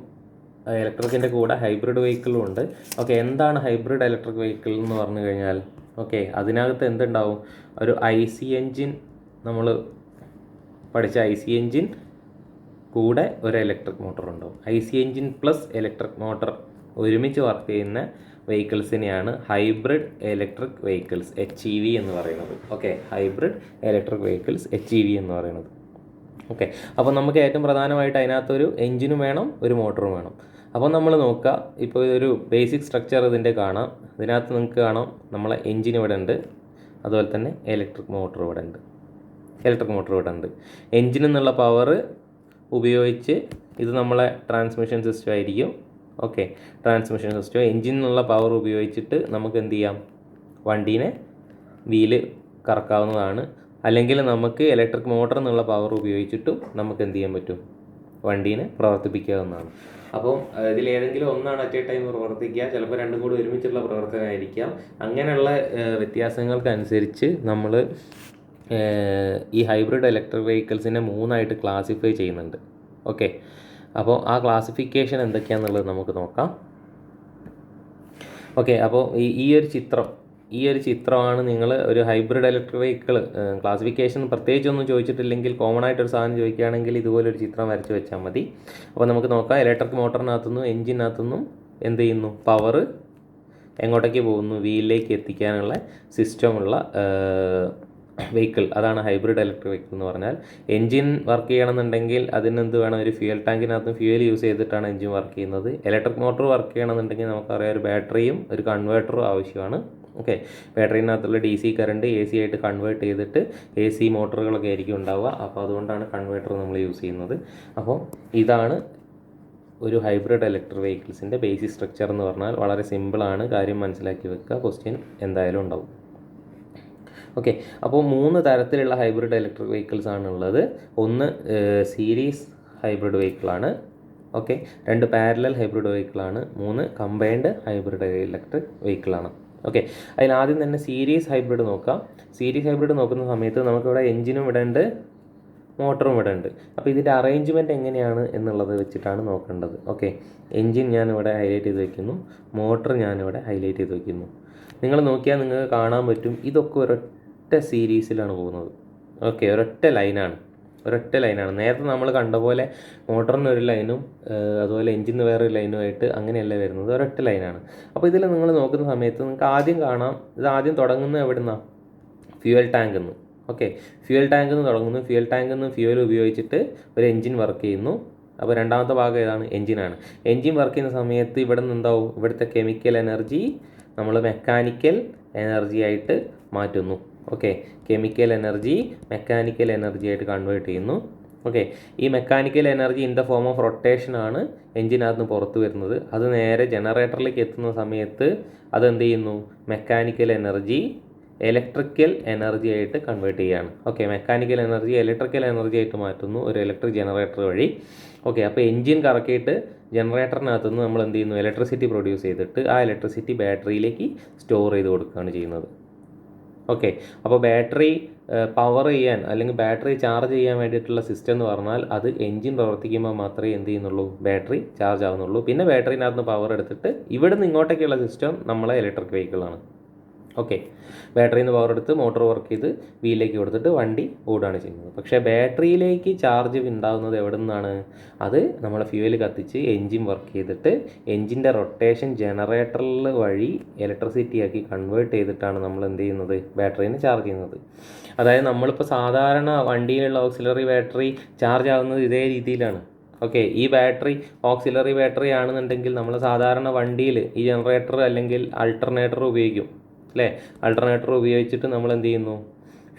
ഇലക്ട്രിക്കിൻ്റെ കൂടെ ഹൈബ്രിഡ് വെഹിക്കിളും ഉണ്ട്. ഓക്കെ, എന്താണ് ഹൈബ്രിഡ് ഇലക്ട്രിക് വെഹിക്കിൾ എന്ന് പറഞ്ഞു കഴിഞ്ഞാൽ, ഓക്കെ, അതിനകത്ത് എന്തുണ്ടാവും? ഒരു IC എൻജിൻ, നമ്മൾ പഠിച്ച IC എൻജിൻ കൂടെ ഒരു ഇലക്ട്രിക് മോട്ടർ ഉണ്ടാവും. IC engine plus electric motor ഒരുമിച്ച് വർക്ക് ചെയ്യുന്ന വെഹിക്കിൾസിനെയാണ് ഹൈബ്രിഡ് ഇലക്ട്രിക് വെഹിക്കിൾസ് HEV എന്ന് പറയുന്നത്. Okay, hybrid electric vehicles HEV എന്ന് പറയുന്നത്. ഓക്കെ, അപ്പോൾ നമുക്ക് ഏറ്റവും പ്രധാനമായിട്ട് അതിനകത്തൊരു എൻജിനും വേണം, ഒരു മോട്ടറും വേണം. അപ്പോൾ നമ്മൾ നോക്കുക, ഇപ്പോൾ ഇതൊരു ബേസിക് സ്ട്രക്ചർ ഇതിൻ്റെ കാണാം. ഇതിനകത്ത് നിങ്ങൾക്ക് കാണാം നമ്മളെ എൻജിൻ ഇവിടെ ഉണ്ട്, അതുപോലെ തന്നെ ഇലക്ട്രിക് മോട്ടർ ഇവിടെ ഉണ്ട്. എൻജിൻ എന്നുള്ള പവർ ഉപയോഗിച്ച് ഇത് നമ്മളെ ട്രാൻസ്മിഷൻ സിസ്റ്റം ആയിരിക്കും. ഓക്കെ, ട്രാൻസ്മിഷൻ സിസ്റ്റം എൻജിൻ എന്നുള്ള പവർ ഉപയോഗിച്ചിട്ട് നമുക്ക് എന്ത് ചെയ്യാം? വണ്ടീനെ വീല് കറക്കാവുന്നതാണ്. അല്ലെങ്കിൽ നമുക്ക് ഇലക്ട്രിക് മോട്ടർ എന്നുള്ള പവർ ഉപയോഗിച്ചിട്ടും നമുക്ക് എന്ത് ചെയ്യാൻ പറ്റും? വണ്ടീനെ പ്രവർത്തിപ്പിക്കാവുന്നതാണ്. അപ്പം ഇതിലേതെങ്കിലും ഒന്നാണ് അറ്റ് എ ടൈം പ്രവർത്തിക്കുക, ചിലപ്പോൾ രണ്ടും കൂടി ഒരുമിച്ചുള്ള പ്രവർത്തനമായിരിക്കാം. അങ്ങനെയുള്ള വ്യത്യാസങ്ങൾക്കനുസരിച്ച് നമ്മൾ ഈ ഹൈബ്രിഡ് ഇലക്ട്രിക് വെഹിക്കിൾസിനെ 3ആയിട്ട് ക്ലാസിഫൈ ചെയ്യുന്നുണ്ട്. ഓക്കെ, അപ്പോൾ ആ ക്ലാസിഫിക്കേഷൻ എന്തൊക്കെയാണെന്നുള്ളത് നമുക്ക് നോക്കാം. ഓക്കെ, അപ്പോൾ ഈ ഒരു ചിത്രം ഈ ഒരു ചിത്രമാണ് നിങ്ങൾ ഒരു ഹൈബ്രിഡ് ഇലക്ട്രിക് വെഹിക്കിൾ ക്ലാസിഫിക്കേഷൻ പ്രത്യേകിച്ചൊന്നും ചോദിച്ചിട്ടില്ലെങ്കിൽ കോമൺ ആയിട്ടൊരു സാധനം ചോദിക്കുകയാണെങ്കിൽ ഇതുപോലൊരു ചിത്രം വരച്ച് വെച്ചാൽ മതി. അപ്പോൾ നമുക്ക് നോക്കാം. ഇലക്ട്രിക് മോട്ടറിനകത്തുനിന്നും എൻജിനകത്തുനിന്നും എന്ത് ചെയ്യുന്നു, പവർ എങ്ങോട്ടേക്ക് പോകുന്നു, വീലിലേക്ക് എത്തിക്കാനുള്ള സിസ്റ്റമുള്ള വെഹിക്കിൾ. അതാണ് ഹൈബ്രിഡ് ഇലക്ട്രിക് വെഹിക്കിൾ എന്ന് പറഞ്ഞാൽ. എൻജിൻ വർക്ക് ചെയ്യണമെന്നുണ്ടെങ്കിൽ അതിനെന്ത് വേണം, ഒരു ഫ്യൂൽ ടാങ്കിനകത്ത് ഫ്യൂൽ യൂസ് ചെയ്തിട്ടാണ് എൻജിൻ വർക്ക് ചെയ്യുന്നത്. ഇലക്ട്രിക് മോട്ടോർ വർക്ക് ചെയ്യണമെന്നുണ്ടെങ്കിൽ നമുക്കറിയാം ഒരു ബാറ്ററിയും ഒരു കൺവേർട്ടറും ആവശ്യമാണ്. ഓക്കെ, ബാറ്ററിനകത്തുള്ള DC കറണ്ട് AC ആയിട്ട് കൺവേർട്ട് ചെയ്തിട്ട് AC മോട്ടറുകളൊക്കെ ആയിരിക്കും ഉണ്ടാവുക. അപ്പോൾ അതുകൊണ്ടാണ് കൺവേർട്ടർ നമ്മൾ യൂസ് ചെയ്യുന്നത്. അപ്പോൾ ഇതാണ് ഒരു ഹൈബ്രിഡ് ഇലക്ട്രിക് വെഹിക്കിൾസിൻ്റെ ബേസിക് സ്ട്രക്ചർ എന്ന് പറഞ്ഞാൽ. വളരെ സിമ്പിളാണ്, കാര്യം മനസ്സിലാക്കി വെക്കുക, ക്വസ്റ്റ്യൻ എന്തായാലും ഉണ്ടാവും. ഓക്കെ, അപ്പോൾ 3 തരത്തിലുള്ള ഹൈബ്രിഡ് ഇലക്ട്രിക് വെഹിക്കിൾസ് ആണുള്ളത്. ഒന്ന് സീരീസ് ഹൈബ്രിഡ് വെഹിക്കിളാണ്. ഓക്കെ, 2 പാരലൽ ഹൈബ്രിഡ് വെഹിക്കിളാണ്. 3 കമ്പൈൻഡ് ഹൈബ്രിഡ് ഇലക്ട്രിക് വെഹിക്കിളാണ്. ഓക്കെ, അതിലാദ്യം തന്നെ സീരീസ് ഹൈബ്രിഡ് നോക്കാം. സീരീസ് ഹൈബ്രിഡ് നോക്കുന്ന സമയത്ത് നമുക്കിവിടെ എൻജിനും ഇവിടെ ഉണ്ട്, മോട്ടറും ഇവിടെ ഉണ്ട്. അപ്പോൾ ഇതിൻ്റെ അറേഞ്ച്മെൻറ്റ് എങ്ങനെയാണ് എന്നുള്ളത് വെച്ചിട്ടാണ് നോക്കേണ്ടത്. ഓക്കെ, എൻജിൻ ഞാനിവിടെ ഹൈലൈറ്റ് ചെയ്ത് വയ്ക്കുന്നു, മോട്ടർ ഞാനിവിടെ ഹൈലൈറ്റ് ചെയ്ത് വയ്ക്കുന്നു. നിങ്ങൾ നോക്കിയാൽ നിങ്ങൾക്ക് കാണാൻ പറ്റും ഇതൊക്കെ ഒരൊറ്റ സീരീസിലാണ് പോകുന്നത്. ഓക്കെ, ഒരൊറ്റ ലൈനാണ്. നേരത്തെ നമ്മൾ കണ്ട പോലെ മോട്ടറിന് ഒരു ലൈനും അതുപോലെ എൻജിന് വേറൊരു ലൈനുമായിട്ട് അങ്ങനെയല്ല വരുന്നത്, ഒരൊറ്റ ലൈനാണ്. അപ്പോൾ ഇതിൽ നിങ്ങൾ നോക്കുന്ന സമയത്ത് നിങ്ങൾക്ക് ആദ്യം കാണാം, ഇത് ആദ്യം തുടങ്ങുന്നത് എവിടെ നിന്നാണ്, ഫ്യൂവൽ ടാങ്കിൽ നിന്ന്. ഓക്കെ, ഫ്യൂവൽ ടാങ്കിൽ നിന്ന് തുടങ്ങുന്നു. ഫ്യൂവൽ ടാങ്കിൽ നിന്ന് ഫ്യൂവൽ ഉപയോഗിച്ചിട്ട് ഒരു എൻജിൻ വർക്ക് ചെയ്യുന്നു. അപ്പോൾ രണ്ടാമത്തെ ഭാഗം ഏതാണ്, എൻജിനാണ്. എൻജിൻ വർക്ക് ചെയ്യുന്ന സമയത്ത് ഇവിടെ നിന്ന് എന്താവും, ഇവിടുത്തെ കെമിക്കൽ എനർജി നമ്മൾ മെക്കാനിക്കൽ എനർജി ആയിട്ട് മാറ്റുന്നു. Okay, chemical energy mechanical energy ആയിട്ട് കൺവേർട്ട് ചെയ്യുന്നു. ഓക്കെ, ഈ mechanical energy in the form of റൊട്ടേഷനാണ് എൻജിനകത്ത് നിന്ന് പുറത്ത് വരുന്നത്. അത് നേരെ ജനറേറ്ററിലേക്ക് എത്തുന്ന സമയത്ത് അതെന്ത് ചെയ്യുന്നു, മെക്കാനിക്കൽ എനർജി ഇലക്ട്രിക്കൽ എനർജി ആയിട്ട് കൺവേർട്ട് ചെയ്യുകയാണ്. Okay, mechanical energy electrical energy ആയിട്ട് മാറ്റുന്നു ഒരു ഇലക്ട്രിക് ജനറേറ്റർ വഴി. ഓക്കെ, അപ്പോൾ എൻജിൻ കറക്കിയിട്ട് ജനറേറ്ററിനകത്ത് നിന്ന് നമ്മൾ എന്ത് ചെയ്യുന്നു, ഇലക്ട്രിസിറ്റി പ്രൊഡ്യൂസ് ചെയ്തിട്ട് ആ ഇലക്ട്രിസിറ്റി ബാറ്ററിയിലേക്ക് സ്റ്റോർ ചെയ്ത് കൊടുക്കുകയാണ് ചെയ്യുന്നത്. ഓക്കെ, അപ്പോൾ ബാറ്ററി പവർ ചെയ്യാൻ അല്ലെങ്കിൽ ബാറ്ററി ചാർജ് ചെയ്യാൻ വേണ്ടിയിട്ടുള്ള സിസ്റ്റം എന്ന് പറഞ്ഞാൽ അത് എൻജിൻ പ്രവർത്തിക്കുമ്പോൾ മാത്രമേ എന്ത് ചെയ്യുന്നുള്ളൂ, ബാറ്ററി ചാർജ് ആവുന്നുള്ളൂ. പിന്നെ ബാറ്ററിനകത്ത് നിന്ന് പവർ എടുത്തിട്ട് ഇവിടെ നിന്ന് ഇങ്ങോട്ടേക്കുള്ള സിസ്റ്റം നമ്മളെ ഇലക്ട്രിക് വെഹിക്കിളാണ്. ഓക്കെ, ബാറ്ററിയിൽ നിന്ന് പവർ എടുത്ത് മോട്ടോർ വർക്ക് ചെയ്ത് വീലിലേക്ക് കൊടുത്തിട്ട് വണ്ടി ഓടുകയാണ് ചെയ്യുന്നത്. പക്ഷേ ബാറ്ററിയിലേക്ക് ചാർജ് ഉണ്ടാകുന്നത് എവിടെ നിന്നാണ്, അത് നമ്മളെ ഫ്യൂവൽ കത്തിച്ച് എൻജിൻ വർക്ക് ചെയ്തിട്ട് എൻജിൻ്റെ റൊട്ടേഷൻ ജനറേറ്ററിൽ വഴി ഇലക്ട്രിസിറ്റി ആക്കി കൺവേർട്ട് ചെയ്തിട്ടാണ് നമ്മൾ എന്ത് ചെയ്യുന്നത്, ബാറ്ററീനെ ചാർജ് ചെയ്യുന്നത്. അതായത് നമ്മളിപ്പോൾ സാധാരണ വണ്ടിയിലുള്ള ഓക്സിലറി ബാറ്ററി ചാർജ് ആവുന്നത് ഇതേ രീതിയിലാണ്. ഓക്കെ, ഈ ബാറ്ററി ഓക്സിലറി ബാറ്ററി ആണെന്നുണ്ടെങ്കിൽ നമ്മൾ സാധാരണ വണ്ടിയിൽ ഈ ജനറേറ്റർ അല്ലെങ്കിൽ അൾട്ടർനേറ്റർ ഉപയോഗിക്കും അല്ലേ. അൾട്ടർനേറ്റർ ഉപയോഗിച്ചിട്ട് നമ്മൾ എന്ത് ചെയ്യുന്നു,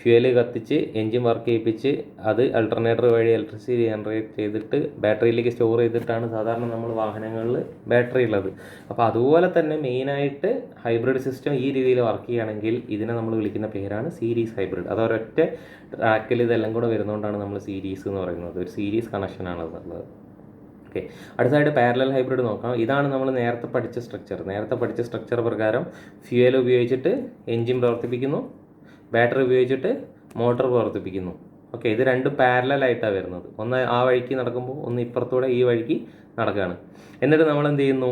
ഫ്യൂവൽ കത്തിച്ച് എൻജിൻ വർക്ക് ചെയ്യിപ്പിച്ച് അത് അൾട്ടർനേറ്റർ വഴി ഇലക്ട്രിസിറ്റി ജനറേറ്റ് ചെയ്തിട്ട് ബാറ്ററിയിലേക്ക് സ്റ്റോർ ചെയ്തിട്ടാണ് സാധാരണ നമ്മൾ വാഹനങ്ങളിൽ ബാറ്ററി ഉള്ളത്. അപ്പോൾ അതുപോലെ തന്നെ മെയിനായിട്ട് ഹൈബ്രിഡ് സിസ്റ്റം ഈ രീതിയിൽ വർക്ക് ചെയ്യുകയാണെങ്കിൽ ഇതിനെ നമ്മൾ വിളിക്കുന്ന പേരാണ് സീരീസ് ഹൈബ്രിഡ്. അത് ഒരൊറ്റ ട്രാക്കിൽ ഇതെല്ലാം കൂടെ വരുന്നതുകൊണ്ടാണ് നമ്മൾ സീരീസ് എന്ന് പറയുന്നത്. ഒരു സീരീസ് കണക്ഷനാണ് അതുള്ളത്. ഓക്കെ, അടുത്തതായിട്ട് പാരലൽ ഹൈബ്രിഡ് നോക്കാം. ഇതാണ് നമ്മൾ നേരത്തെ പഠിച്ച സ്ട്രക്ചർ പ്രകാരം ഫ്യൂവൽ ഉപയോഗിച്ചിട്ട് എൻജിൻ പ്രവർത്തിപ്പിക്കുന്നു, ബാറ്ററി ഉപയോഗിച്ചിട്ട് മോട്ടോർ പ്രവർത്തിപ്പിക്കുന്നു. ഓക്കെ, ഇത് രണ്ടും പാരലലായിട്ടാണ് വരുന്നത്. ഒന്ന് ആ വഴിക്ക് നടക്കുമ്പോൾ ഒന്ന് ഇപ്പുറത്തൂടെ ഈ വഴിക്ക് നടക്കുകയാണ്. എന്നിട്ട് നമ്മൾ എന്ത് ചെയ്യുന്നു,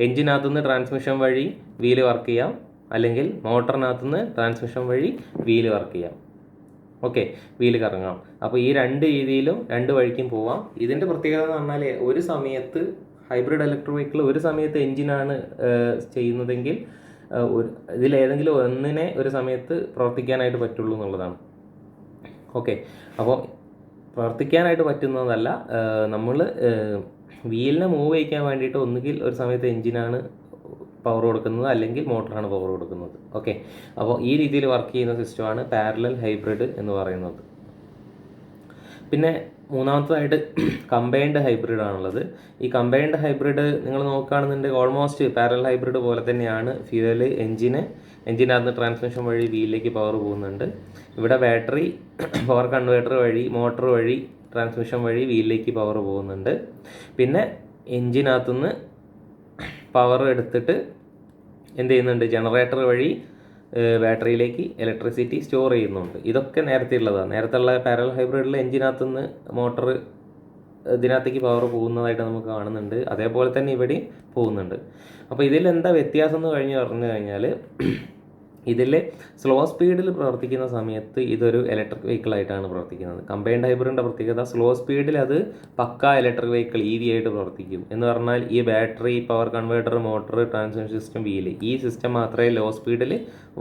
എൻജിനകത്തുനിന്ന് ട്രാൻസ്മിഷൻ വഴി വീല് വർക്ക് ചെയ്യാം, അല്ലെങ്കിൽ മോട്ടറിനകത്തുനിന്ന് ട്രാൻസ്മിഷൻ വഴി വീല് വർക്ക് ചെയ്യാം. ഓക്കെ, വീല് കറങ്ങാം. അപ്പോൾ ഈ രണ്ട് രീതിയിലും രണ്ട് വഴിക്കും പോവാം. ഇതിൻ്റെ പ്രത്യേകത എന്ന് പറഞ്ഞാൽ ഒരു സമയത്ത് ഹൈബ്രിഡ് ഇലക്ട്രിക് വെഹിക്കിൾ ഒരു സമയത്ത് എൻജിനാണ് ചെയ്യുന്നതെങ്കിൽ ഇതിലേതെങ്കിലും ഒന്നിനെ ഒരു സമയത്ത് പ്രവർത്തിക്കാനായിട്ട് പറ്റുള്ളൂ എന്നുള്ളതാണ്. ഓക്കെ, അപ്പോൾ പ്രവർത്തിക്കാനായിട്ട് പറ്റുന്നതല്ല, നമ്മൾ വീലിനെ മൂവ് ചെയ്യിക്കാൻ വേണ്ടിയിട്ട് ഒന്നുകിൽ ഒരു സമയത്ത് എൻജിനാണ് പവർ കൊടുക്കുന്നത് അല്ലെങ്കിൽ മോട്ടറാണ് പവർ കൊടുക്കുന്നത്. ഓക്കെ, അപ്പോൾ ഈ രീതിയിൽ വർക്ക് ചെയ്യുന്ന സിസ്റ്റമാണ് പാരലൽ ഹൈബ്രിഡ് എന്ന് പറയുന്നത്. പിന്നെ മൂന്നാമത്തതായിട്ട് കമ്പൈൻഡ് ഹൈബ്രിഡ് ആണുള്ളത്. ഈ കമ്പൈൻഡ് ഹൈബ്രിഡ് നിങ്ങൾ നോക്കുകയാണെന്നുണ്ടെങ്കിൽ ഓൾമോസ്റ്റ് പാരലൽ ഹൈബ്രിഡ് പോലെ തന്നെയാണ്. ഫ്യൂവൽ എൻജിനകത്ത് ട്രാൻസ്മിഷൻ വഴി വീലിലേക്ക് പവർ പോകുന്നുണ്ട്. ഇവിടെ ബാറ്ററി പവർ കൺവേർട്ടർ വഴി മോട്ടർ വഴി ട്രാൻസ്മിഷൻ വഴി വീലിലേക്ക് പവർ പോകുന്നുണ്ട്. പിന്നെ എൻജിനകത്തുനിന്ന് പവർ എടുത്തിട്ട് എന്ത് ചെയ്യുന്നുണ്ട്, ജനറേറ്റർ വഴി ബാറ്ററിയിലേക്ക് ഇലക്ട്രിസിറ്റി സ്റ്റോർ ചെയ്യുന്നുണ്ട്. ഇതൊക്കെ നേരത്തെ ഉള്ളതാണ്. നേരത്തെ പാരലൽ ഹൈബ്രിഡിൽ എൻജിനകത്തുനിന്ന് മോട്ടർ ഇതിനകത്തേക്ക് പവർ പോകുന്നതായിട്ട് നമുക്ക് കാണുന്നുണ്ട്. അതേപോലെ തന്നെ ഇവിടെ പോകുന്നുണ്ട്. അപ്പോൾ ഇതിൽ എന്താ വ്യത്യാസം എന്ന് പറഞ്ഞു കഴിഞ്ഞാൽ ഇതിൽ സ്ലോ സ്പീഡിൽ പ്രവർത്തിക്കുന്ന സമയത്ത് ഇതൊരു ഇലക്ട്രിക് വെഹിക്കിളായിട്ടാണ് പ്രവർത്തിക്കുന്നത്. കമ്പൈൻഡ് ഹൈബ്രിഡിൻ്റെ പ്രത്യേകത സ്ലോ സ്പീഡിൽ അത് പക്ക ഇലക്ട്രിക് വെഹിക്കിൾ EV ആയിട്ട് പ്രവർത്തിക്കും. എന്ന് പറഞ്ഞാൽ ഈ battery, power converter, motor, transmission system, wheel, ഈ സിസ്റ്റം മാത്രമേ ലോ സ്പീഡിൽ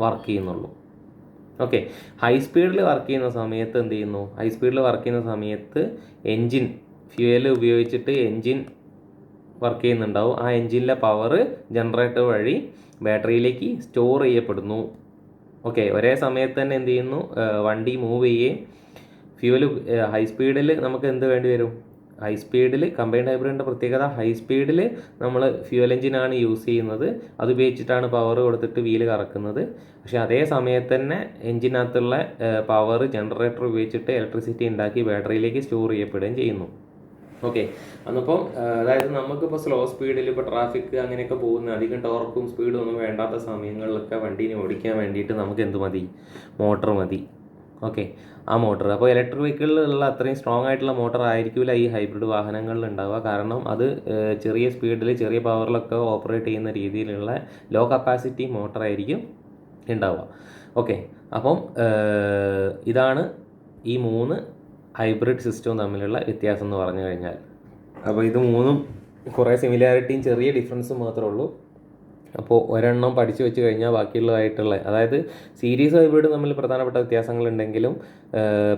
വർക്ക് ചെയ്യുന്നുള്ളൂ. ഓക്കെ, ഹൈ സ്പീഡിൽ വർക്ക് ചെയ്യുന്ന സമയത്ത് എന്ത് ചെയ്യുന്നു? ഹൈ സ്പീഡിൽ വർക്ക് ചെയ്യുന്ന സമയത്ത് എൻജിൻ ഫ്യൂവൽ ഉപയോഗിച്ചിട്ട് എൻജിൻ വർക്ക് ചെയ്യുന്നുണ്ടാവും. ആ എൻജിനിലെ പവർ ജനറേറ്റർ വഴി ബാറ്ററിയിലേക്ക് സ്റ്റോർ ചെയ്യപ്പെടുന്നു. ഓക്കെ, ഒരേ സമയത്ത് തന്നെ എന്ത് ചെയ്യുന്നു? വണ്ടി മൂവ് ചെയ്യുകയും ഫ്യൂവൽ ഹൈ സ്പീഡിൽ നമുക്ക് എന്ത് വേണ്ടി വരും? ഹൈ സ്പീഡിൽ കമ്പൈൻഡ് ഹൈബ്രിഡിൻ്റെ പ്രത്യേകത ഹൈ സ്പീഡിൽ നമ്മൾ ഫ്യൂവൽ എഞ്ചിനാണ് യൂസ് ചെയ്യുന്നത്. അത് ഉപയോഗിച്ചിട്ടാണ് പവർ കൊടുത്തിട്ട് വീല് കറക്കുന്നത്. പക്ഷേ അതേ സമയത്ത് തന്നെ എഞ്ചിനകത്തുള്ള പവർ ജനറേറ്റർ ഉപയോഗിച്ചിട്ട് ഇലക്ട്രിസിറ്റി ഉണ്ടാക്കി ബാറ്ററിയിലേക്ക് സ്റ്റോർ ചെയ്യപ്പെടുകയും ചെയ്യുന്നു. ഓക്കെ, അന്നിപ്പം അതായത് നമുക്കിപ്പോൾ സ്ലോ സ്പീഡിൽ ഇപ്പോൾ ട്രാഫിക് അങ്ങനെയൊക്കെ പോകുന്ന അധികം ടോർക്കും സ്പീഡും ഒന്നും വേണ്ടാത്ത സമയങ്ങളിലൊക്കെ വണ്ടീനെ ഓടിക്കാൻ വേണ്ടിയിട്ട് നമുക്ക് എന്ത് മതി? മോട്ടർ മതി. ഓക്കെ, ആ മോട്ടർ അപ്പോൾ ഇലക്ട്രിക് വെഹിക്കിളിലുള്ള അത്രയും സ്ട്രോങ് ആയിട്ടുള്ള മോട്ടർ ആയിരിക്കില്ല ഈ ഹൈബ്രിഡ് വാഹനങ്ങളിൽ ഉണ്ടാവുക. കാരണം അത് ചെറിയ സ്പീഡിൽ ചെറിയ പവറിലൊക്കെ ഓപ്പറേറ്റ് ചെയ്യുന്ന രീതിയിലുള്ള ലോ കപ്പാസിറ്റി മോട്ടറായിരിക്കും ഉണ്ടാവുക. ഓക്കെ, അപ്പം ഇതാണ് ഈ 3 ഹൈബ്രിഡ് സിസ്റ്റവും തമ്മിലുള്ള വ്യത്യാസം എന്ന് പറഞ്ഞു കഴിഞ്ഞാൽ. അപ്പോൾ ഇത് മൂന്നും കുറേ സിമിലാരിറ്റിയും ചെറിയ ഡിഫറൻസും മാത്രമേ ഉള്ളൂ. അപ്പോൾ ഒരെണ്ണം പഠിച്ചു വെച്ച് കഴിഞ്ഞാൽ ബാക്കിയുള്ളതായിട്ടുള്ള, അതായത് സീരീസ് ഹൈബ്രിഡും തമ്മിൽ പ്രധാനപ്പെട്ട വ്യത്യാസങ്ങളുണ്ടെങ്കിലും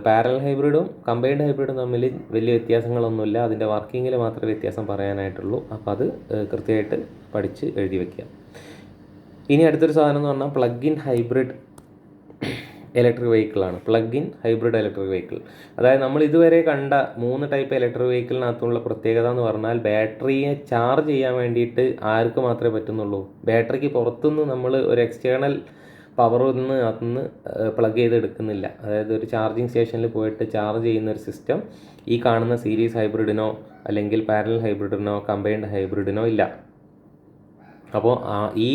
പാരലൽ ഹൈബ്രിഡും കമ്പൈൻഡ് ഹൈബ്രിഡും തമ്മിൽ വലിയ വ്യത്യാസങ്ങളൊന്നുമില്ല. അതിൻ്റെ വർക്കിങ്ങിൽ മാത്രമേ വ്യത്യാസം പറയാനായിട്ടുള്ളൂ. അപ്പോൾ അത് കൃത്യമായിട്ട് പഠിച്ച് എഴുതി വയ്ക്കുക. ഇനി അടുത്തൊരു സാധനം എന്ന് പറഞ്ഞാൽ പ്ലഗ് ഇൻ ഹൈബ്രിഡ് ഇലക്ട്രിക് വെഹിക്കിളാണ്. Plug in hybrid electric vehicle, അതായത് നമ്മൾ ഇതുവരെ കണ്ട 3 ടൈപ്പ് ഇലക്ട്രിക് വെഹിക്കിളിനകത്തുള്ള പ്രത്യേകത എന്ന് പറഞ്ഞാൽ ബാറ്ററിയെ ചാർജ് ചെയ്യാൻ വേണ്ടിയിട്ട് ആർക്ക് മാത്രമേ പറ്റുന്നുള്ളൂ? ബാറ്ററിക്ക് പുറത്തുനിന്ന് നമ്മൾ ഒരു എക്സ്റ്റേണൽ പവറൊന്നും അതിന്ന് പ്ലഗ് ചെയ്ത് എടുക്കുന്നില്ല. അതായത് ഒരു ചാർജിങ് സ്റ്റേഷനിൽ പോയിട്ട് ചാർജ് ചെയ്യുന്ന ഒരു സിസ്റ്റം ഈ കാണുന്ന സീരീസ് ഹൈബ്രിഡിനോ അല്ലെങ്കിൽ പാരലൽ ഹൈബ്രിഡിനോ കമ്പൈൻഡ് ഹൈബ്രിഡിനോ ഇല്ല. അപ്പോൾ ഈ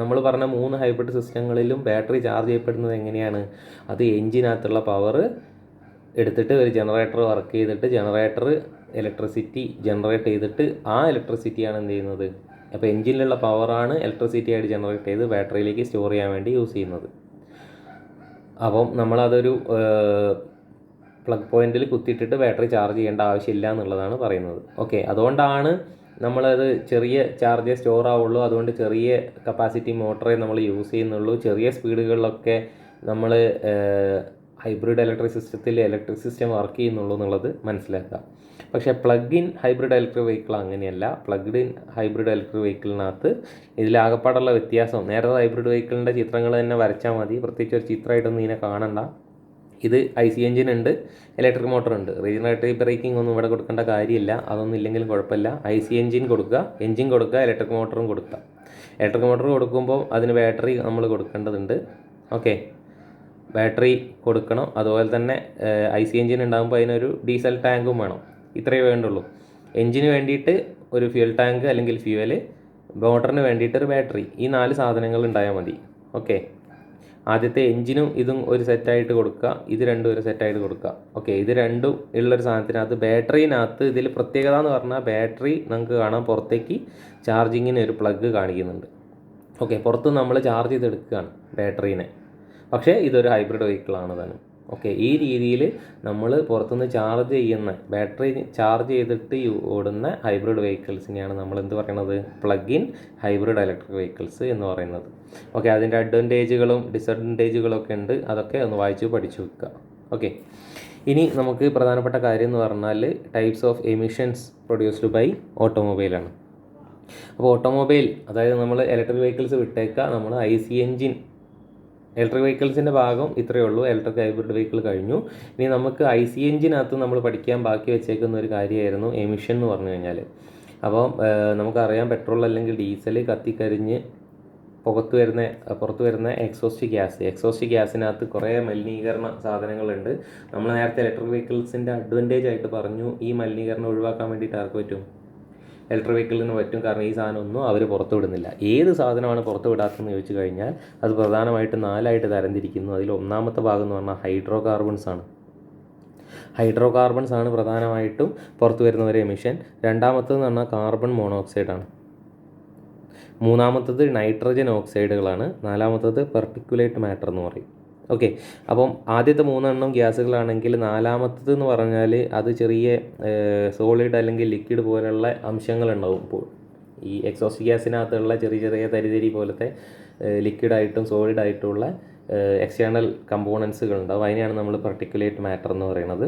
നമ്മൾ പറഞ്ഞ 3 ഹൈബ്രിഡ് സിസ്റ്റങ്ങളിലും ബാറ്ററി ചാർജ് ചെയ്യപ്പെടുന്നത് എങ്ങനെയാണ്? അത് എഞ്ചിനകത്തുള്ള പവർ എടുത്തിട്ട് ഒരു ജനറേറ്റർ വർക്ക് ചെയ്തിട്ട് ജനറേറ്റർ ഇലക്ട്രിസിറ്റി ജനറേറ്റ് ചെയ്തിട്ട് ആ ഇലക്ട്രിസിറ്റിയാണ് എന്ത് ചെയ്യുന്നത്? അപ്പോൾ എഞ്ചിനിലുള്ള പവറാണ് ഇലക്ട്രിസിറ്റി ആയിട്ട് ജനറേറ്റ് ചെയ്ത് ബാറ്ററിയിലേക്ക് സ്റ്റോർ ചെയ്യാൻ വേണ്ടി യൂസ് ചെയ്യുന്നത്. അപ്പം നമ്മളതൊരു പ്ലഗ് പോയിന്റിൽ കുത്തിയിട്ടിട്ട് ബാറ്ററി ചാർജ് ചെയ്യേണ്ട ആവശ്യമില്ല എന്നുള്ളതാണ് പറയുന്നത്. ഓക്കെ, അതുകൊണ്ടാണ് നമ്മളത് ചെറിയ ചാർജേ സ്റ്റോർ ആവുള്ളൂ. അതുകൊണ്ട് ചെറിയ കപ്പാസിറ്റി മോട്ടറേ നമ്മൾ യൂസ് ചെയ്യുന്നുള്ളൂ. ചെറിയ സ്പീഡുകളിലൊക്കെ നമ്മൾ ഹൈബ്രിഡ് ഇലക്ട്രിക് സിസ്റ്റം വർക്ക് ചെയ്യുന്നുള്ളൂ എന്നുള്ളത് മനസ്സിലാക്കുക. പക്ഷേ plug in hybrid electric vehicle അങ്ങനെയല്ല. പ്ലഗ്ഡ് ഇൻ ഹൈബ്രിഡ് ഇലക്ട്രിക് വെഹിക്കിളിനകത്ത് ഇതിലാകപ്പാടുള്ള വ്യത്യാസം, നേരത്തെ ഹൈബ്രിഡ് വെഹിക്കിളിൻ്റെ ചിത്രങ്ങൾ തന്നെ വരച്ചാൽ മതി, പ്രത്യേകിച്ച് ഒരു ചിത്രമായിട്ടൊന്നും ഇതിനെ കാണണ്ട. ഇത് IC എഞ്ചിൻ ഉണ്ട്, ഇലക്ട്രിക് മോട്ടർ ഉണ്ട്. റീജനറേറ്റീവ് ബ്രേക്കിംഗ് ഒന്നും ഇവിടെ കൊടുക്കേണ്ട കാര്യമില്ല. അതൊന്നും ഇല്ലെങ്കിലും കുഴപ്പമില്ല. IC എഞ്ചിൻ കൊടുക്കുക, ഇലക്ട്രിക് മോട്ടറും കൊടുക്കുക. ഇലക്ട്രിക് മോട്ടർ കൊടുക്കുമ്പോൾ അതിന് ബാറ്ററി നമ്മൾ കൊടുക്കേണ്ടതുണ്ട്. ഓക്കെ, ബാറ്ററി കൊടുക്കണം. അതുപോലെ തന്നെ IC എഞ്ചിൻ ഉണ്ടാകുമ്പോൾ അതിനൊരു ഡീസൽ ടാങ്കും വേണം. ഇത്രയേ വേണ്ടുള്ളൂ. എഞ്ചിന് വേണ്ടിയിട്ട് ഒരു ഫ്യൂൽ ടാങ്ക് അല്ലെങ്കിൽ ഫ്യൂവൽ, മോട്ടറിന് വേണ്ടിയിട്ട് ഒരു ബാറ്ററി, ഈ 4 സാധനങ്ങൾ ഉണ്ടായാൽ മതി. ഓക്കെ, ആദ്യത്തെ എഞ്ചിനും ഇതും ഒരു സെറ്റായിട്ട് കൊടുക്കുക, ഇത് രണ്ടും ഒരു സെറ്റായിട്ട് കൊടുക്കുക. ഓക്കെ, ഇത് രണ്ടും ഉള്ളൊരു സാധനത്തിനകത്ത് ബാറ്ററിനകത്ത് ഇതിൽ പ്രത്യേകത എന്ന് പറഞ്ഞാൽ ബാറ്ററി നമുക്ക് കാണാം പുറത്തേക്ക് ചാർജിങ്ങിന് ഒരു പ്ലഗ് കാണിക്കുന്നുണ്ട്. ഓക്കെ, പുറത്ത് നമ്മൾ ചാർജ് ചെയ്തെടുക്കുകയാണ് ബാറ്ററീനെ. പക്ഷേ ഇതൊരു ഹൈബ്രിഡ് വെഹിക്കിളാണ് താനും. ഓക്കെ, ഈ രീതിയിൽ നമ്മൾ പുറത്തുനിന്ന് ചാർജ് ചെയ്യുന്ന ബാറ്ററി ചാർജ് ചെയ്തിട്ട് ഓടുന്ന ഹൈബ്രിഡ് വെഹിക്കിൾസിനെയാണ് നമ്മൾ എന്ത് പറയുന്നത്? Plug in hybrid electric vehicles എന്ന് പറയുന്നത്. ഓക്കെ, അതിൻ്റെ അഡ്വാൻറ്റേജുകളും ഡിസഡ്വാൻറ്റേജുകളും ഒക്കെ ഉണ്ട്. അതൊക്കെ ഒന്ന് വായിച്ച് പഠിച്ചു വെക്കുക. ഓക്കെ, ഇനി നമുക്ക് പ്രധാനപ്പെട്ട കാര്യം എന്ന് പറഞ്ഞാൽ types of emissions produced by ഓട്ടോമൊബൈലാണ്. അപ്പോൾ ഓട്ടോമൊബൈൽ, അതായത് നമ്മൾ ഇലക്ട്രിക് വെഹിക്കിൾസ് വിട്ടേക്കുക, നമ്മൾ IC എഞ്ചിൻ ഇലക്ട്രിക് വെഹിക്കിൾസിൻ്റെ ഭാഗം ഇത്രയേ ഉള്ളൂ. ഇലക്ട്രിക് ഹൈബ്രിഡ് വെഹിക്കിൾ കഴിഞ്ഞു. ഇനി നമുക്ക് IC എഞ്ചിനകത്ത് നമ്മൾ പഠിക്കാൻ ബാക്കി വെച്ചേക്കുന്ന ഒരു കാര്യമായിരുന്നു എമിഷൻ എന്ന് പറഞ്ഞു കഴിഞ്ഞാൽ. അപ്പോൾ നമുക്കറിയാം, പെട്രോൾ അല്ലെങ്കിൽ ഡീസൽ കത്തിക്കരിഞ്ഞ് പുറത്ത് വരുന്ന എക്സോസ്റ്റ് ഗ്യാസിനകത്ത് കുറേ മലിനീകരണ സാധനങ്ങളുണ്ട്. നമ്മൾ നേരത്തെ ഇലക്ട്രിക് വെഹിക്കിൾസിൻ്റെ അഡ്വാൻറ്റേജ് ആയിട്ട് പറഞ്ഞു, ഈ മലിനീകരണം ഒഴിവാക്കാൻ വേണ്ടിയിട്ട് ആർക്ക് പറ്റും? ഇലക്ട്രിക് വെഹിക്കിളിന് പറ്റും. കാരണം ഈ സാധനമൊന്നും അവർ പുറത്തു വിടുന്നില്ല. ഏത് സാധനമാണ് പുറത്തു വിടാത്തതെന്ന് ചോദിച്ചു കഴിഞ്ഞാൽ അത് പ്രധാനമായിട്ട് 4 തരംതിരിക്കുന്നു. അതിൽ ഒന്നാമത്തെ ഭാഗം എന്ന് പറഞ്ഞാൽ ഹൈഡ്രോ കാർബൺസ് ആണ് പ്രധാനമായിട്ടും പുറത്തു വരുന്ന ഒരു എമിഷൻ. രണ്ടാമത്തേന്ന് പറഞ്ഞാൽ കാർബൺ മോണോക്സൈഡാണ്. മൂന്നാമത്തത് നൈട്രജൻ ഓക്സൈഡുകളാണ്. നാലാമത്തത് പെർട്ടിക്കുലേറ്റ് മാറ്റർ എന്ന് പറയും. ഓക്കെ, അപ്പം ആദ്യത്തെ 3 ഗ്യാസുകളാണെങ്കിൽ നാലാമത്തത് എന്ന് പറഞ്ഞാൽ അത് ചെറിയ സോളിഡ് അല്ലെങ്കിൽ ലിക്വിഡ് പോലുള്ള അംശങ്ങളുണ്ടാവും. ഇപ്പോൾ ഈ എക്സോസ്റ്റ് ഗ്യാസിനകത്തുള്ള ചെറിയ ചെറിയ തരിതരി പോലത്തെ ലിക്വിഡായിട്ടും സോളിഡായിട്ടുള്ള എക്സ്റ്റേണൽ കമ്പോണൻസുകൾ ഉണ്ടാവും. അതിനെയാണ് നമ്മൾ പെർട്ടിക്കുലേറ്റ് മാറ്റർ എന്ന് പറയുന്നത്.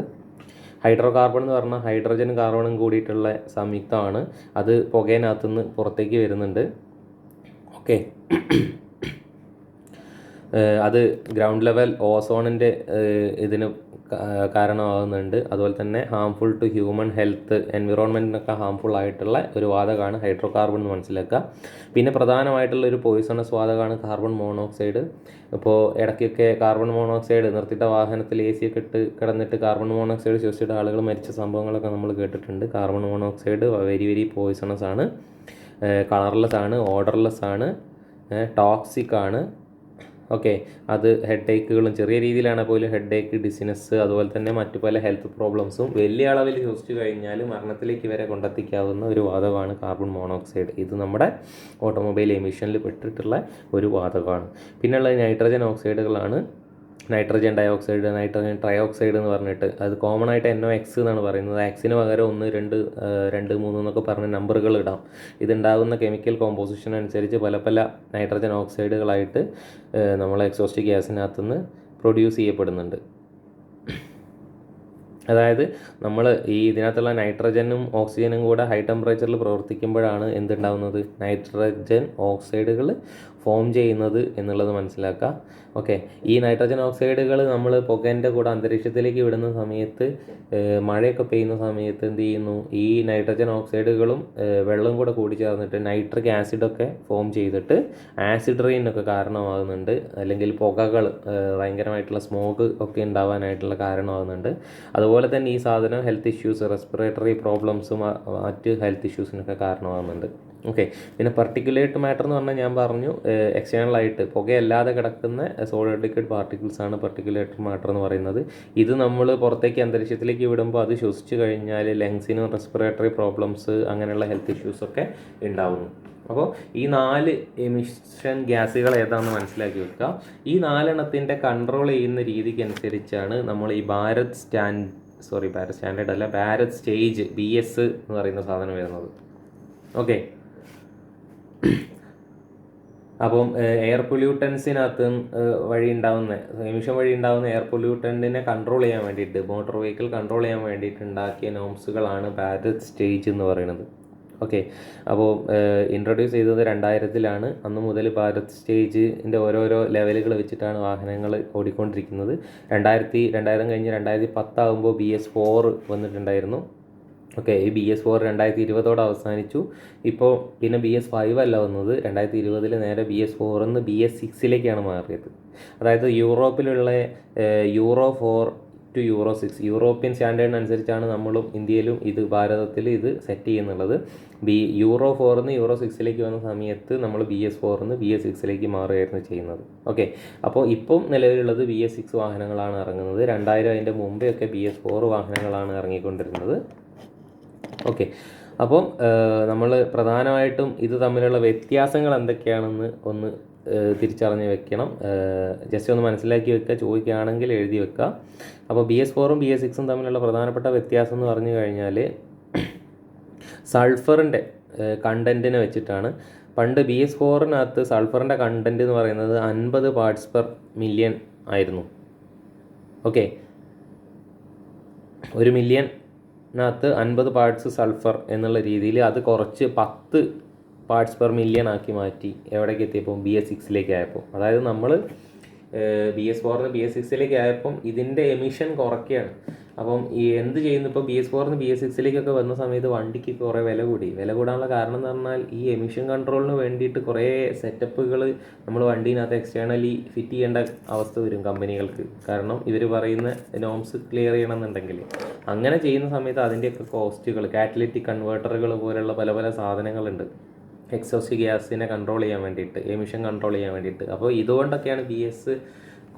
ഹൈഡ്രോ കാർബൺ എന്ന് പറഞ്ഞാൽ ഹൈഡ്രജനും കാർബണും കൂടിയിട്ടുള്ള സംയുക്തമാണ്. അത് പുകയിനകത്തുനിന്ന് പുറത്തേക്ക് വരുന്നുണ്ട്. ഓക്കെ, അത് ഗ്രൗണ്ട് ലെവൽ ഓസോണിൻ്റെ ഇതിന് കാരണമാകുന്നുണ്ട്. അതുപോലെ തന്നെ ഹാംഫുൾ ടു ഹ്യൂമൻ ഹെൽത്ത്, എൻവിറോൺമെൻറ്റിനൊക്കെ ഹാംഫുൾ ആയിട്ടുള്ള ഒരു വാതകമാണ് ഹൈഡ്രോ കാർബൺ എന്ന് മനസ്സിലാക്കുക. പിന്നെ പ്രധാനമായിട്ടുള്ള ഒരു പോയിസണസ് വാതകമാണ് കാർബൺ മോണോക്സൈഡ്. ഇപ്പോൾ ഇടയ്ക്കൊക്കെ കാർബൺ മോണോക്സൈഡ് നിർത്തിയിട്ട വാഹനത്തിൽ AC ഒക്കെ ഇട്ട് കിടന്നിട്ട് കാർബൺ മോണോക്സൈഡ് ശ്വസിച്ചിട്ട് ആളുകൾ മരിച്ച സംഭവങ്ങളൊക്കെ നമ്മൾ കേട്ടിട്ടുണ്ട്. Carbon monoxide very very poisonous ആണ്, കളർലെസ് ആണ്, ഓർഡർലെസ് ആണ്, ടോക്സിക് ആണ്. ഓക്കെ, അത് ഹെഡ് ഏക്കുകളും ചെറിയ രീതിയിലാണ് പോലും ഹെഡ് ഏക്ക്, ഡിസിനസ്, അതുപോലെ തന്നെ മറ്റു പല ഹെൽത്ത് പ്രോബ്ലംസും വലിയ അളവിൽ ശ്വസിച്ചു കഴിഞ്ഞാൽ മരണത്തിലേക്ക് വരെ കൊണ്ടെത്തിക്കാവുന്ന ഒരു വാതകമാണ് കാർബൺ മോണോക്സൈഡ്. ഇത് നമ്മുടെ ഓട്ടോമൊബൈൽ എമിഷനിൽ പെട്ടിട്ടുള്ള ഒരു വാതകമാണ്. പിന്നെയുള്ളത് നൈട്രജൻ ഓക്സൈഡുകളാണ്. നൈട്രജൻ ഡയോക്സൈഡ്, നൈട്രജൻ ട്രയോക്സൈഡ് എന്ന് പറഞ്ഞിട്ട് അത് കോമൺ ആയിട്ട് NOx എന്നാണ് പറയുന്നത്. എക്സിന് പകരം 1, 2, 2, 3 എന്നൊക്കെ പറഞ്ഞ് നമ്പറുകൾ ഇടാം. ഇതുണ്ടാകുന്ന കെമിക്കൽ കോമ്പോസിഷൻ അനുസരിച്ച് പല പല നൈട്രജൻ ഓക്സൈഡുകളായിട്ട് നമ്മളെ എക്സോസ്റ്റ് ഗ്യാസിനകത്തുനിന്ന് പ്രൊഡ്യൂസ് ചെയ്യപ്പെടുന്നുണ്ട്. അതായത് നമ്മൾ ഇതിനകത്തുള്ള നൈട്രജനും ഓക്സിജനും കൂടെ ഹൈ ടെമ്പറേച്ചറിൽ പ്രവർത്തിക്കുമ്പോഴാണ് എന്തുണ്ടാവുന്നത്, നൈട്രജൻ ഓക്സൈഡുകൾ ഫോം ചെയ്യുന്നത് എന്നുള്ളത് മനസ്സിലാക്കുക. ഓക്കെ, ഈ നൈട്രജൻ ഓക്സൈഡുകൾ നമ്മൾ പുകേൻ്റെ കൂടെ അന്തരീക്ഷത്തിലേക്ക് വിടുന്ന സമയത്ത്, മഴയൊക്കെ പെയ്യുന്ന സമയത്ത് എന്ത് ചെയ്യുന്നു, ഈ നൈട്രജൻ ഓക്സൈഡുകളും വെള്ളവും കൂടെ കൂടി ചേർന്നിട്ട് നൈട്രിക് ആസിഡൊക്കെ ഫോം ചെയ്തിട്ട് ആസിഡ് റെയിനൊക്കെ കാരണമാകുന്നുണ്ട്. അല്ലെങ്കിൽ പുകകൾ, ഭയങ്കരമായിട്ടുള്ള സ്മോഗ് ഒക്കെ ഉണ്ടാവാനായിട്ടുള്ള കാരണമാകുന്നുണ്ട്. അതുപോലെ തന്നെ ഈ സാധനം ഹെൽത്ത് ഇഷ്യൂസ്, റെസ്പിറേറ്ററി പ്രോബ്ലംസും മറ്റ് ഹെൽത്ത് ഇഷ്യൂസിനൊക്കെ കാരണമാകുന്നുണ്ട്. ഓക്കെ, പിന്നെ പെർട്ടിക്കുലേറ്റ് മാറ്റർ എന്ന് പറഞ്ഞാൽ ഞാൻ പറഞ്ഞു എക്സ്റ്റേണലായിട്ട് പുകയല്ലാതെ കിടക്കുന്ന സോളിഡ് ലിക്വിഡ് പാർട്ടിക്കിൾസ് ആണ് പെർട്ടിക്കുലേറ്റ് മാറ്റർ എന്ന് പറയുന്നത്. ഇത് നമ്മൾ പുറത്തേക്ക് അന്തരീക്ഷത്തിലേക്ക് വിടുമ്പോൾ അത് ശ്വസിച്ച് കഴിഞ്ഞാൽ ലങ്സിനും റെസ്പിറേറ്ററി പ്രോബ്ലംസ് അങ്ങനെയുള്ള ഹെൽത്ത് ഇഷ്യൂസൊക്കെ ഉണ്ടാവുന്നു. അപ്പോൾ ഈ 4 എമിഷൻ ഗ്യാസുകൾ ഏതാണെന്ന് മനസ്സിലാക്കി വെക്കുക. ഈ 4 എണ്ണത്തിൻ്റെ കൺട്രോൾ ചെയ്യുന്ന രീതിക്ക് അനുസരിച്ചാണ് നമ്മൾ ഈ ഭാരത് സ്റ്റാൻഡേർഡ് അല്ല, ഭാരത് സ്റ്റേജ് BS എന്ന് പറയുന്ന സാധനം വരുന്നത്. ഓക്കെ, അപ്പം എയർ പൊല്യൂട്ടൻസിനകത്ത് എമിഷൻ വഴി ഉണ്ടാകുന്ന എയർ പൊല്യൂട്ടൻറ്റിനെ കൺട്രോൾ ചെയ്യാൻ വേണ്ടിയിട്ട്, മോട്ടോർ വെഹിക്കിൾ കൺട്രോൾ ചെയ്യാൻ വേണ്ടിയിട്ട് ഉണ്ടാക്കിയ നോംസുകളാണ് ഭാരത് സ്റ്റേജ് എന്ന് പറയുന്നത്. ഓക്കെ, അപ്പോൾ ഇൻട്രൊഡ്യൂസ് ചെയ്തത് 2000-ലാണ്. അന്ന് മുതൽ ഭാരത് സ്റ്റേജിൻ്റെ ഓരോരോ ലെവലുകൾ വെച്ചിട്ടാണ് വാഹനങ്ങൾ ഓടിക്കൊണ്ടിരിക്കുന്നത്. 2000 കഴിഞ്ഞ് 2010 ആകുമ്പോൾ BS4 വന്നിട്ടുണ്ടായിരുന്നു. ഓക്കെ, ഈ BS4 2020 അവസാനിച്ചു. ഇപ്പോൾ പിന്നെ BS5 അല്ല വന്നത്, 2020 നേരെ BS4 നിന്ന് BS6 മാറിയത്. അതായത് യൂറോപ്പിലുള്ള Euro 4 to Euro 6 യൂറോപ്യൻ സ്റ്റാൻഡേർഡിനനുസരിച്ചാണ് നമ്മളും ഇന്ത്യയിലും ഭാരതത്തിൽ ഇത് സെറ്റ് ചെയ്യുന്നുള്ളത്. Euro 4 നിന്ന് Euro 6 വന്ന സമയത്ത് നമ്മൾ BS4 നിന്ന് BS6 മാറുകയായിരുന്നു ചെയ്യുന്നത്. ഓക്കെ, അപ്പോൾ ഇപ്പം നിലവിലുള്ളത് BS6 വാഹനങ്ങളാണ് ഇറങ്ങുന്നത്. 2000 അതിൻ്റെ മുമ്പേ ഒക്കെ BS4 വാഹനങ്ങളാണ് ഇറങ്ങിക്കൊണ്ടിരുന്നത്. ഓക്കെ, അപ്പം നമ്മൾ പ്രധാനമായിട്ടും ഇത് തമ്മിലുള്ള വ്യത്യാസങ്ങൾ എന്തൊക്കെയാണെന്ന് ഒന്ന് തിരിച്ചറിഞ്ഞ് വെക്കണം. ജസ്റ്റ് ഒന്ന് മനസ്സിലാക്കി വെക്കുക, ചോദിക്കുകയാണെങ്കിൽ എഴുതി വെക്കുക. അപ്പോൾ BS4-ഉം BS6-ഉം തമ്മിലുള്ള പ്രധാനപ്പെട്ട വ്യത്യാസം എന്ന് പറഞ്ഞു കഴിഞ്ഞാൽ സൾഫറിൻ്റെ കണ്ടൻറ്റിനെ വെച്ചിട്ടാണ്. പണ്ട് BS4-നകത്ത് സൾഫറിൻ്റെ കണ്ടൻറ്റ് എന്ന് പറയുന്നത് 50 parts/million ആയിരുന്നു. ഓക്കെ, 1 മില്യനകത്ത് 50 പാർട്സ് സൾഫർ എന്നുള്ള രീതിയിൽ അത് കുറച്ച് 10 parts/million ആക്കി മാറ്റി. എവിടേക്ക് എത്തിയപ്പോൾ BS6 ആയപ്പോൾ, അതായത് നമ്മൾ BS4 നിന്ന് BS6 ആയപ്പം ഇതിൻ്റെ എമിഷൻ കുറയ്ക്കുകയാണ്. അപ്പം ഈ എന്ത് ചെയ്യുന്നു, ഇപ്പോൾ BS4 നിന്ന് BS6 വന്ന സമയത്ത് വണ്ടിക്ക് കുറേ വില കൂടാനുള്ള കാരണം എന്ന് പറഞ്ഞാൽ ഈ എമിഷൻ കൺട്രോളിന് വേണ്ടിയിട്ട് കുറേ സെറ്റപ്പുകൾ നമ്മൾ വണ്ടീനകത്ത് എക്സ്റ്റേണലി ഫിറ്റ് ചെയ്യേണ്ട അവസ്ഥ വരും കമ്പനികൾക്ക്. കാരണം ഇവർ പറയുന്ന നോംസ് ക്ലിയർ ചെയ്യണമെന്നുണ്ടെങ്കിൽ അങ്ങനെ ചെയ്യുന്ന സമയത്ത് അതിൻ്റെയൊക്കെ കോസ്റ്റുകൾ, കാറ്റലിറ്റിക് കൺവേർട്ടറുകൾ പോലുള്ള പല പല സാധനങ്ങളുണ്ട് എക്സോസ്റ്റ് ഗ്യാസിനെ കൺട്രോൾ ചെയ്യാൻ വേണ്ടിയിട്ട്, എമിഷൻ കൺട്രോൾ ചെയ്യാൻ വേണ്ടിയിട്ട്. അപ്പോൾ ഇതുകൊണ്ടൊക്കെയാണ് BS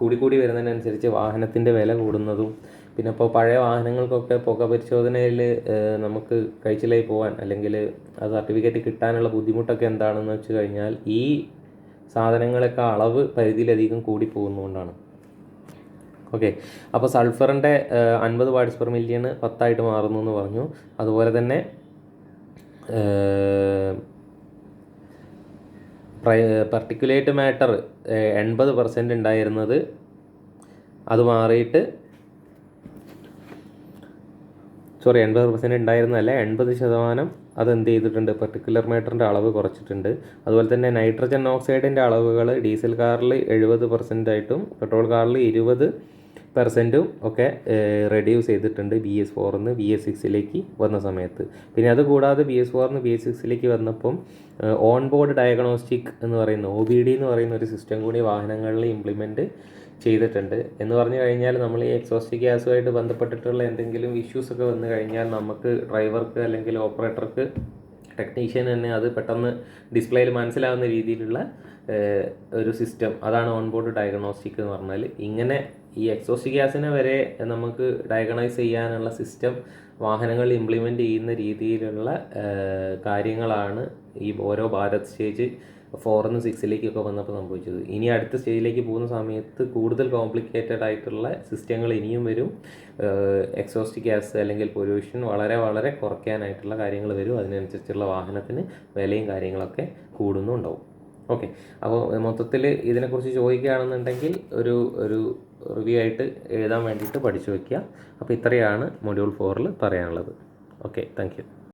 കൂടി വരുന്നതിനനുസരിച്ച് വാഹനത്തിൻ്റെ വില കൂടുന്നതും പിന്നെ ഇപ്പോൾ പഴയ വാഹനങ്ങൾക്കൊക്കെ പുക പരിശോധനയിൽ നമുക്ക് കഴിച്ചിലായി പോകാൻ അല്ലെങ്കിൽ ആ സർട്ടിഫിക്കറ്റ് കിട്ടാനുള്ള ബുദ്ധിമുട്ടൊക്കെ എന്താണെന്ന് വെച്ച് കഴിഞ്ഞാൽ ഈ സാധനങ്ങളൊക്കെ അളവ് പരിധിയിലധികം കൂടി പോകുന്നതുകൊണ്ടാണ്. ഓക്കെ, അപ്പോൾ സൾഫറിൻ്റെ 50 പാർട്സ് പെർ മില്യൺ 10 മാറുന്നു എന്ന് പറഞ്ഞു. അതുപോലെ തന്നെ പാർട്ടിക്കുലേറ്റ് മാറ്റർ 80% ഉണ്ടായിരുന്നത് അത് മാറിയിട്ട് 80% ഉണ്ടായിരുന്നതല്ല, 80% അതെന്ത് ചെയ്തിട്ടുണ്ട്, പർട്ടിക്കുലർ മാറ്ററിൻ്റെ അളവ് കുറച്ചിട്ടുണ്ട്. അതുപോലെ തന്നെ നൈട്രജൻ ഓക്സൈഡിൻ്റെ അളവുകൾ ഡീസൽ കാറിൽ 70% പെട്രോൾ കാറിൽ 20% ഒക്കെ റെഡ്യൂസ് ചെയ്തിട്ടുണ്ട് BS4 നിന്ന് BS6 വന്ന സമയത്ത്. പിന്നെ അതുകൂടാതെ BS4 നിന്ന് BS6 വന്നപ്പം ഓൺ ബോർഡ് ഡയഗ്നോസ്റ്റിക് എന്ന് പറയുന്ന OBD എന്ന് പറയുന്ന ഒരു സിസ്റ്റം കൂടി വാഹനങ്ങളിൽ ഇംപ്ലിമെൻറ്റ് ചെയ്തിട്ടുണ്ട്. എന്ന് പറഞ്ഞു കഴിഞ്ഞാൽ നമ്മൾ ഈ എക്സോസ്റ്റ് ഗ്യാസുമായിട്ട് ബന്ധപ്പെട്ടിട്ടുള്ള എന്തെങ്കിലും ഇഷ്യൂസൊക്കെ വന്നു കഴിഞ്ഞാൽ നമുക്ക് ഡ്രൈവർക്ക് അല്ലെങ്കിൽ ഓപ്പറേറ്റർക്ക്, ടെക്നീഷ്യൻ തന്നെ അത് പെട്ടെന്ന് ഡിസ്പ്ലേയിൽ മനസ്സിലാവുന്ന രീതിയിലുള്ള ഒരു സിസ്റ്റം, അതാണ് ഓൺ ബോർഡ് ഡയഗ്നോസ്റ്റിക് എന്ന് പറഞ്ഞാൽ. ഇങ്ങനെ ഈ എക്സോസ്റ്റ് ഗ്യാസിനെ വരെ നമുക്ക് ഡയഗ്നൈസ് ചെയ്യാനുള്ള സിസ്റ്റം വാഹനങ്ങളിൽ ഇംപ്ലിമെൻറ്റ് ചെയ്യുന്ന രീതിയിലുള്ള കാര്യങ്ങളാണ് ഈ ഓരോ ഭാരത് സ്റ്റേജ് 4 നിന്ന് 6 വന്നപ്പോൾ സംഭവിച്ചത്. ഇനി അടുത്ത സ്റ്റേജിലേക്ക് പോകുന്ന സമയത്ത് കൂടുതൽ കോംപ്ലിക്കേറ്റഡ് ആയിട്ടുള്ള സിസ്റ്റങ്ങൾ ഇനിയും വരും. എക്സോസ്റ്റ് ഗ്യാസ് അല്ലെങ്കിൽ പൊല്യൂഷൻ വളരെ വളരെ കുറയ്ക്കാനായിട്ടുള്ള കാര്യങ്ങൾ വരും. അതിനനുസരിച്ചുള്ള വാഹനത്തിന് വിലയും കാര്യങ്ങളൊക്കെ കൂടുന്നുണ്ടാവും. ഓക്കെ, അപ്പോൾ മൊത്തത്തിൽ ഇതിനെക്കുറിച്ച് ചോദിക്കുകയാണെന്നുണ്ടെങ്കിൽ ഒരു റിവ്യൂ ആയിട്ട് എഴുതാൻ വേണ്ടിയിട്ട് പഠിച്ചു വയ്ക്കുക. അപ്പോൾ ഇത്രയാണ് മൊഡ്യൂൾ 4 പറയാനുള്ളത്. Okay, thank you.